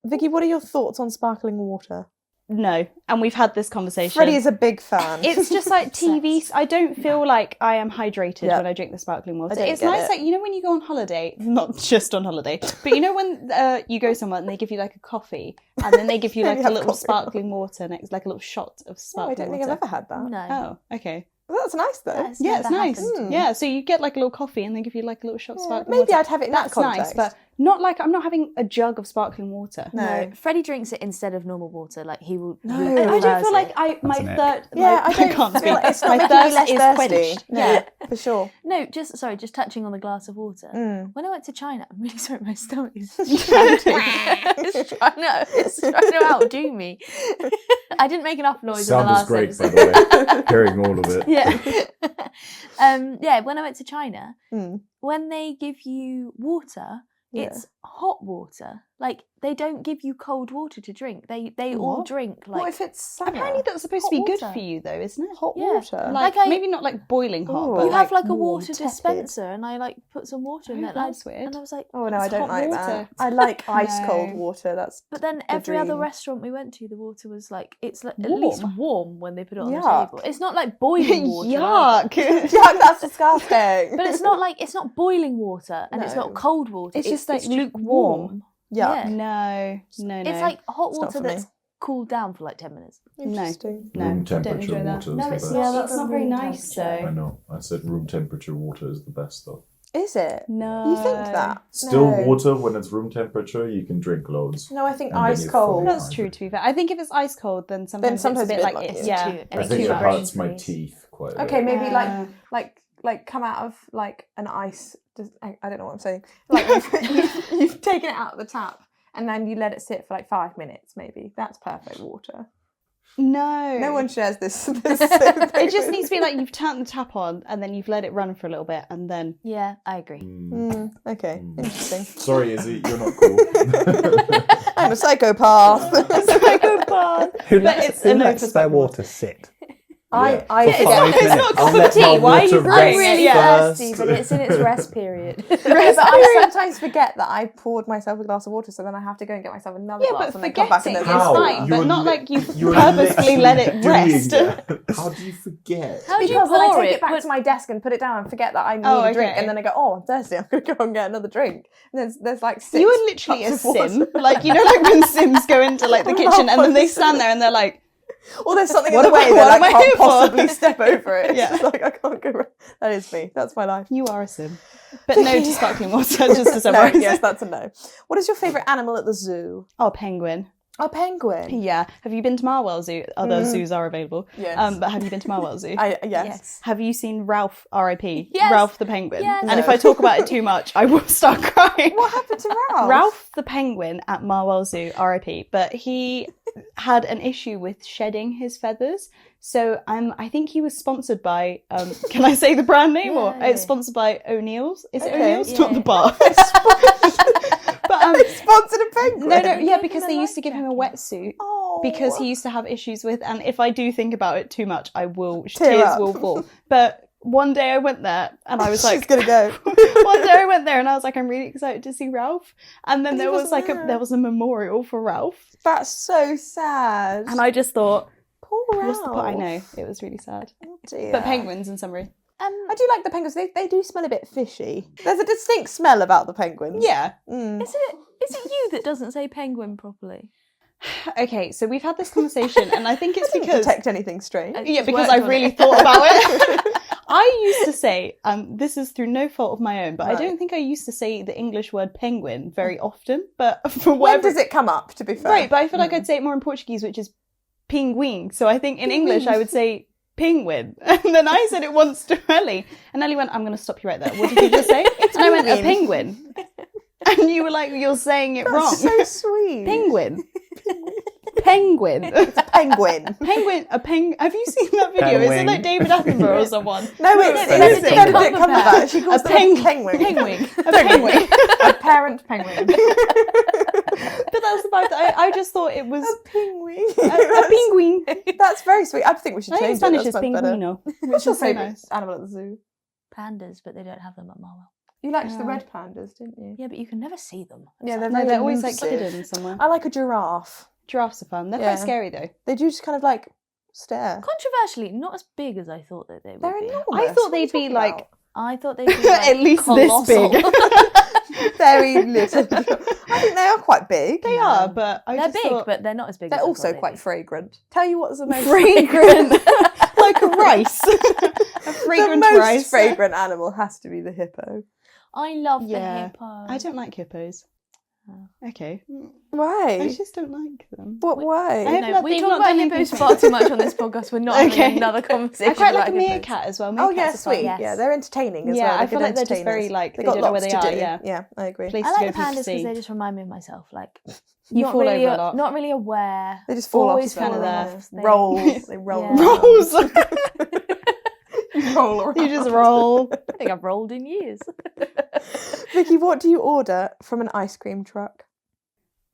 Vicky, what are your thoughts on sparkling water? No, and we've had this conversation. Freddie is a big fan. It's just like TV. I don't feel like I am hydrated Yeah. when I drink the sparkling water. don't It's get nice, it. like, you know, when you go on holiday, not just on holiday, but you know when you go somewhere and they give you like a coffee and then they give you Yeah, like you a have little coffee. sparkling water next, like a little shot of No, I sparkling don't think water. I've ever had that. No. Oh, okay. Well, that's nice though. That's Yeah, it's never nice. happened to me. Yeah, so you get like a little coffee and they give you like a little shot of sparkling Maybe water. I'd have it in that That's context. nice, but not like I'm not having a jug of sparkling water. No. Freddie drinks it instead of normal water. Like he will. No. he I don't prefers feel like it. my an ick. third. Yeah, I don't can't feel speak. like it's not My making me thirst less is thirsty. quenched. No, Yeah. for sure. No, just touching on the glass of water. When I went to China, I'm really sorry, my stomach is it's trying to outdo me. I didn't make enough noise in the Sound was last great, episode. by the way. Hearing all of it. Yeah. Yeah, when I went to China, Mm. when they give you water, Yeah. it's hot water. Like, they don't give you cold water to drink. They all drink like. What if it's summer? Apparently that's supposed to be good for you, though, isn't it? Hot Yeah. water. Like, Like maybe not like boiling hot, Ooh. but you have like a warm, water tepid. dispenser, and I like put some water in Oh, there. that's weird. And I was like, Oh no, I It's don't hot like water. that. I like ice cold No. water. That's but then the every other dream. restaurant we went to, the water was like it's like at Warm. least warm when they put it on the Yuck. table. It's not like boiling water. Yuck. Yuck, that's disgusting. But it's not like it's not boiling water and it's No. not cold water. It's just like lukewarm. Yuck. Yeah. No. It's like hot It's not water for me. that's cooled down for like 10 minutes. Interesting. No, Room don't temperature enjoy that. water is No, the it's best. not. Yeah, that's not very nice I though. know. I said room temperature water is the best though. Is it? No. You think that? Still No. water when it's room temperature, you can drink loads. No, I think And then ice you're cold. fine. That's true, to be fair. I think if it's ice cold, then sometimes, sometimes it's a bit it's like, it's yeah. too- I it's think too it hurts brain my freeze. teeth quite a Okay, bit. maybe like come out of like an ice. I don't know what I'm saying. Like you've taken it out of the tap and then you let it sit for like 5 minutes. Maybe that's perfect water. No. No one shares this. It just needs to be like you've turned the tap on and then you've let it run for a little bit and then. Yeah, I agree. Okay, interesting. Sorry, Izzy, you're not cool. I'm a psychopath. Psychopath. Who But lets, it's who a no lets for their psychopath. water sit? I For 5 it's minutes. not a cup I'll of let tea. my Why are you water brewing I'm rest it? really Yeah. thirsty, but it's in its rest period. But I sometimes forget that I poured myself a glass of water, so then I have to go and get myself another Yeah, glass but and then come back and forgetting then is How? fine, but You're not li- like you You're purposefully let it literally rest. doing that. How do you forget? How do you Because then I pour take it? it back Put- to my desk and put it down and forget that I need Oh, a drink, okay. and then I go, oh, I'm thirsty, I'm going to go and get another drink. And there's like 6 You are literally a cups of water. sim. Like, you know, like when sims go into like the kitchen and then they stand there and they're like, Or there's something in What the am I- way what that am I I can't here for? possibly step over it. It's Yeah. just like I can't go. That is me. That's my life. you are a sim. But no to sparkling water, just to No, summarise. yes, that's a no. What is your favourite animal at the zoo? Oh, penguin. A penguin. Yeah. Have you been to Marwell Zoo? Other zoos are available. Yes. But have you been to Marwell Zoo? Yes. Have you seen Ralph, R.I.P.? Yes. Ralph the penguin. Yes. And if No. I talk about it too much, I will start crying. What happened to Ralph? Ralph the penguin at Marwell Zoo, R.I.P. But he had an issue with shedding his feathers. So I think he was sponsored by, can I say the brand name? Or Yeah. it's sponsored by O'Neill's. Is it Okay. O'Neill's? Yeah. Not the bar. But Sponsored a penguin. no, yeah, gave because him a they used to life give him a wetsuit. Oh. Because he used to have issues with, and if I do think about it too much, I will Tear tears up. will fall. But one day I went there, and I was She's like, gonna go. one day I went there, and I was like, I'm really excited to see Ralph. And then And he there was wasn't like there. there was a memorial for Ralph, That's so sad. and I just thought, Poor Ralph. what's the point? I know it was really sad. Oh, dear. But penguins, in summary, I do like the penguins. They do smell a bit fishy. There's a distinct smell about the penguins. yeah. Is it you that doesn't say penguin properly? Okay, so we've had this conversation, and I think it's Didn't because detect anything strange. yeah, Just because worked I've on really it. thought about it. I used to say, this is through no fault of my own, but I Right. don't think I used to say the English word penguin very often. But for When whatever, does it come up, to be fair? right? But I feel like I'd say it more in Portuguese, which is pinguim. So I think in English I would say penguin, and then I said it once to Ellie, and Ellie went, "I'm going to stop you right there. What did you just say?" And I went, "A penguin," and you were like, "You're saying it wrong." That's so sweet. Penguin. Penguin. Penguin. Penguin. Have you seen that video? Is it Penguin. like David Attenborough or someone? No, it's Benedict Benedict Cumberbatch. Cumberbatch. She calls A them penguin. penguin. Penguin. A penguin. A parent penguin. But that's the fact that I just thought it was A penguin. a penguin. That's very sweet. I think we should I think in change Spanish it. it's That's much better. pinguino. What's your is so favourite nice. animal at the zoo? Pandas, but they don't have them at Marwell. You liked the Yeah. red pandas, didn't you? Yeah, but you can never see them. Yeah, they're No, very they're always like elusive. hidden somewhere. I like a giraffe. Giraffes are fun. They're Yeah. quite scary though. They do just kind of like stare. Controversially, not as big as I thought that they would They're be. enormous. I thought What are they'd you be talking like about? I thought they'd be like at least colossal. this big. Very little. I think they are quite big. They are, but I They're just big, thought but they're not as big. They're as I also thought they'd quite be. fragrant. Tell you what's the most fragrant, like a rice. A the fragrant most rice. fragrant animal has to be the hippo. I love the Yeah. hippo. I don't like hippos. Okay, Why? I just don't like them. What? Why? I have No, nothing- we talk not about done hippos anything. far too much on this podcast. We're not Okay. having another conversation. I quite like a about hippos. meerkat as well. Oh yeah, Meerkats are fun. sweet. Yes. Yeah, they're entertaining as Yeah, well. I They're feel good like they're just very, entertainers. like, They've they got don't know where lots they to are, do. yeah. Yeah, I agree. Place I to like go the for you to pandas because see. they just remind me of myself. Like You not fall really, over a lot. not really aware. They just fall Always off. kind of yeah. there. Rolls. They roll. Yeah. around. Rolls. roll around. You just roll. I think I've rolled in years. Vicky, what do you order from an ice cream truck?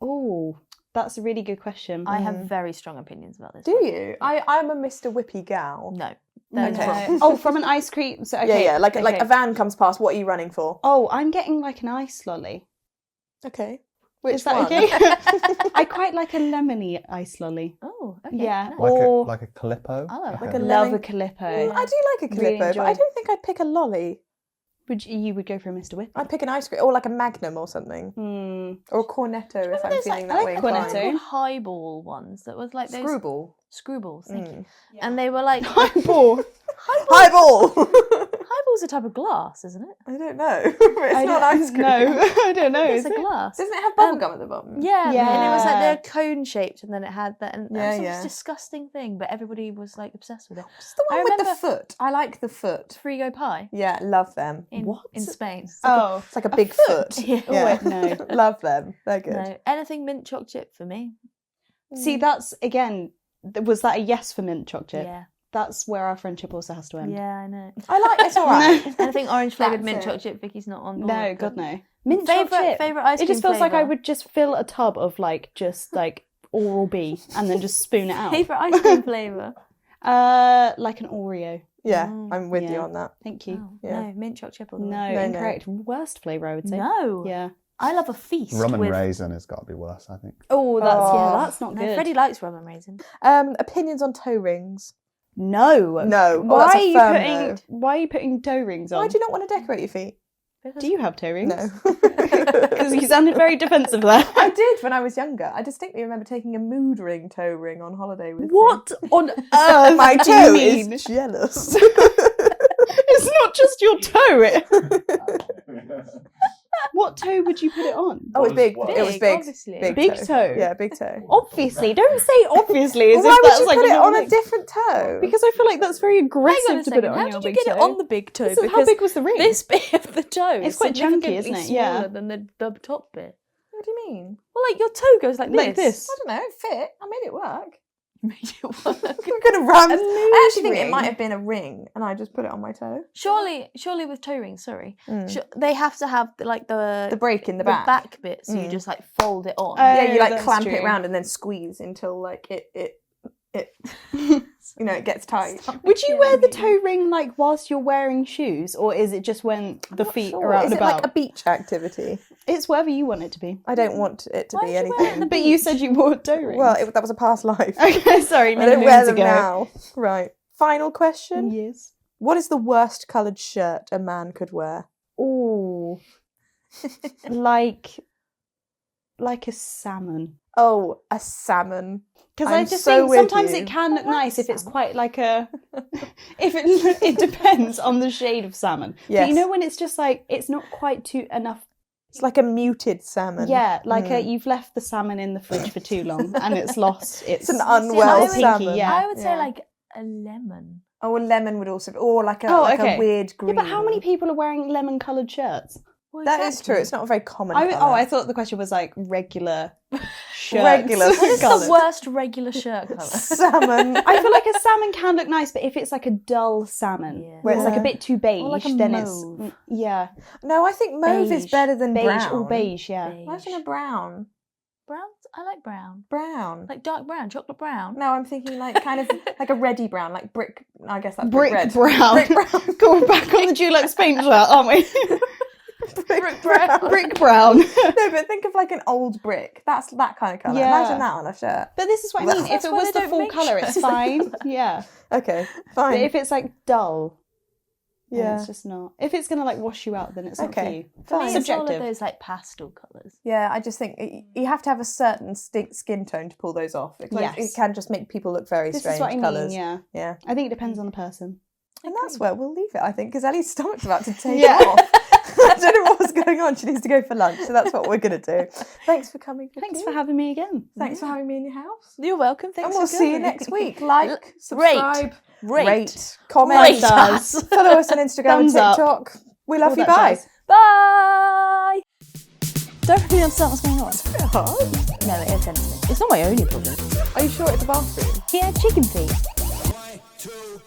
Oh, that's a really good question. I have very strong opinions about this. Do you? I'm a Mr. Whippy gal. No. Okay. Oh, from an ice cream. So okay. Yeah, like okay. a van comes past. What are you running for? Oh, I'm getting like an ice lolly. Okay. Which Is that one? okay? I quite like a lemony ice lolly. Oh, okay. Yeah. Nice. Or Like a Calippo? I love like a love lemon- a Calippo. I do like a Really Calippo, but I enjoy- don't think I'd pick a lolly. You would go for a Mr. Whip? I'd pick an ice cream, or like a Magnum or something. Or a Cornetto if I'm those, feeling I that like way. Cornetto. inclined. Highball ones that was like those Screwball. screwballs, thank you. And they were like Highball. Highball! highball's a type of glass, isn't it? I don't know. It's not ice cream. No, I don't know. It's Is a it? glass. Doesn't it have bubble gum at the bottom? Yeah, and it was like Yeah. they're cone shaped, and then it had that, and that was Yeah. this disgusting thing, but everybody was like obsessed with it. It's the I one with the remember- foot. I like the foot. Frigo pie Yeah, love them. in Spain. Oh, It's like a big foot. Yeah. Yeah. no. Love them. They're good. No, anything mint choc chip for me. See, that's again. Was that a yes for mint choc chip? Yeah, That's where our friendship also has to end. yeah, I know. I like it's alright. Anything orange flavoured That's mint it. choc chip, Vicky's not on board. No, God no. Mint Favourite- choc chip. favourite ice It just cream feels like I flavour? would just fill a tub of like Oral B and then just spoon it out. Favourite ice cream flavour? Like an Oreo. Yeah, I'm with you Yeah. on that. Thank you. Oh, Yeah. No, mint choc chip. all the No, way. No. incorrect. Worst flavour, I would say. No. Yeah. I love a feast. Rum and with... raisin has got to be worse, I think. Oh, that's not No, good. Freddie likes rum and raisin. Opinions on toe rings? No. No. Oh, Why that's are a you firm putting no. why are you putting toe rings on? Why do you not want to decorate your feet? Do you have toe rings? No. Because you sounded very defensive there. I did when I was younger. I distinctly remember taking a mood ring toe ring on holiday with What on earth My do you toe mean? is jealous. It's not just your toe. What toe would you put it on? Oh, it was big. What? It was big. Obviously. Big toe. Yeah, big toe. Obviously, don't say obviously. As Why if would that's you like put it on a thing. different toe? Because I feel like that's very Hang on aggressive a to put second. it on How your did you big get toe. it on the big toe? This is- how Because big was the ring? This bit of the toe It's is quite chunky, significantly isn't it? smaller Yeah. than the top bit. What do you mean? Well, like your toe goes like Like this. I don't know. It fit. I made it work. Made it work. I'm gonna ram. A I actually think ring? it might have been a ring, and I just put it on my toe. Surely with toe rings, sorry, they have to have like the break in the back. bit, so you just like fold it on. Yeah, you like that's clamp true. it round and then squeeze until like it you know, it gets tight. Would you wear the toe ring like whilst you're wearing shoes, or is it just when the feet Sure. are out Is and it about? like a beach activity? It's whatever you want it to be. I don't want it to Why be would you wear it on anything. But you said you wore toe rings. Well, that was a past life. okay, sorry, I many don't wear moons them ago. now. Right. Final question. Yes. What is the worst coloured shirt a man could wear? Oh, like a salmon. Oh, a salmon. Because I I'm just so think with sometimes you. it can look nice if it's quite like a. If it depends on the shade of salmon. But Yes. you know when it's just like it's not quite too enough. It's like a muted salmon. Yeah, like you've left the salmon in the fridge for too long and it's lost. It's an unwell pinky, salmon. Yeah. I would say Yeah. like a lemon. Oh, a lemon would also, or like a okay. a weird green. Yeah, but how many people are wearing lemon-coloured shirts? Well, That is true. It's not a very common. I colour. thought the question was like regular shirts. Regular What is colours. the worst regular shirt colour? salmon. I feel like a salmon can look nice, but if it's like a dull salmon, Yeah. where it's like Yeah. a bit too beige, like a then mauve. it's yeah, No, I think mauve is Beige. better than beige brown. or beige, yeah. Imagine a brown. Brown? I like brown. Brown. Like dark brown, chocolate brown. No, I'm thinking like kind of like a reddy brown, like brick. I guess that's Brick red. brown. Brick brown. Going back on the Dulux paint shirt, aren't we? Brick brown. Brick brown. No, but think of like an old brick. That's that kind of colour. Yeah. Imagine that on a shirt. But this is what I mean. If That's it why was they the don't full make colour, it's shirts. fine. Yeah. Okay, But fine. if it's like dull, then Yeah. it's just not. If it's gonna like wash you out, then it's not for Okay. you. For me, it's all of Subjective. those like pastel colours. Yeah, I just think you have to have a certain skin tone to pull those off. Yes. It can just make people look very This strange is what I mean. colours. Yeah. Yeah. I think it depends on the person. And that's where we'll leave it, I think, because Ellie's stomach's about to take Yeah. off. I don't know what's going on. She needs to go for lunch, so that's what we're going to do. Thanks for coming. Thanks Vicky. for having me again. Thanks for having me in your house. You're welcome. And Thanks we'll for see you coming. next week. Like, subscribe, Rate. comment, Rate us. follow us on Instagram and Thumbs up. TikTok. We love All you. that Bye. jazz. Bye. Don't really understand what's going on. Hard. No, it offends me. It's not my only problem. Are you sure it's a bathroom? He had chicken feet. 1, 2,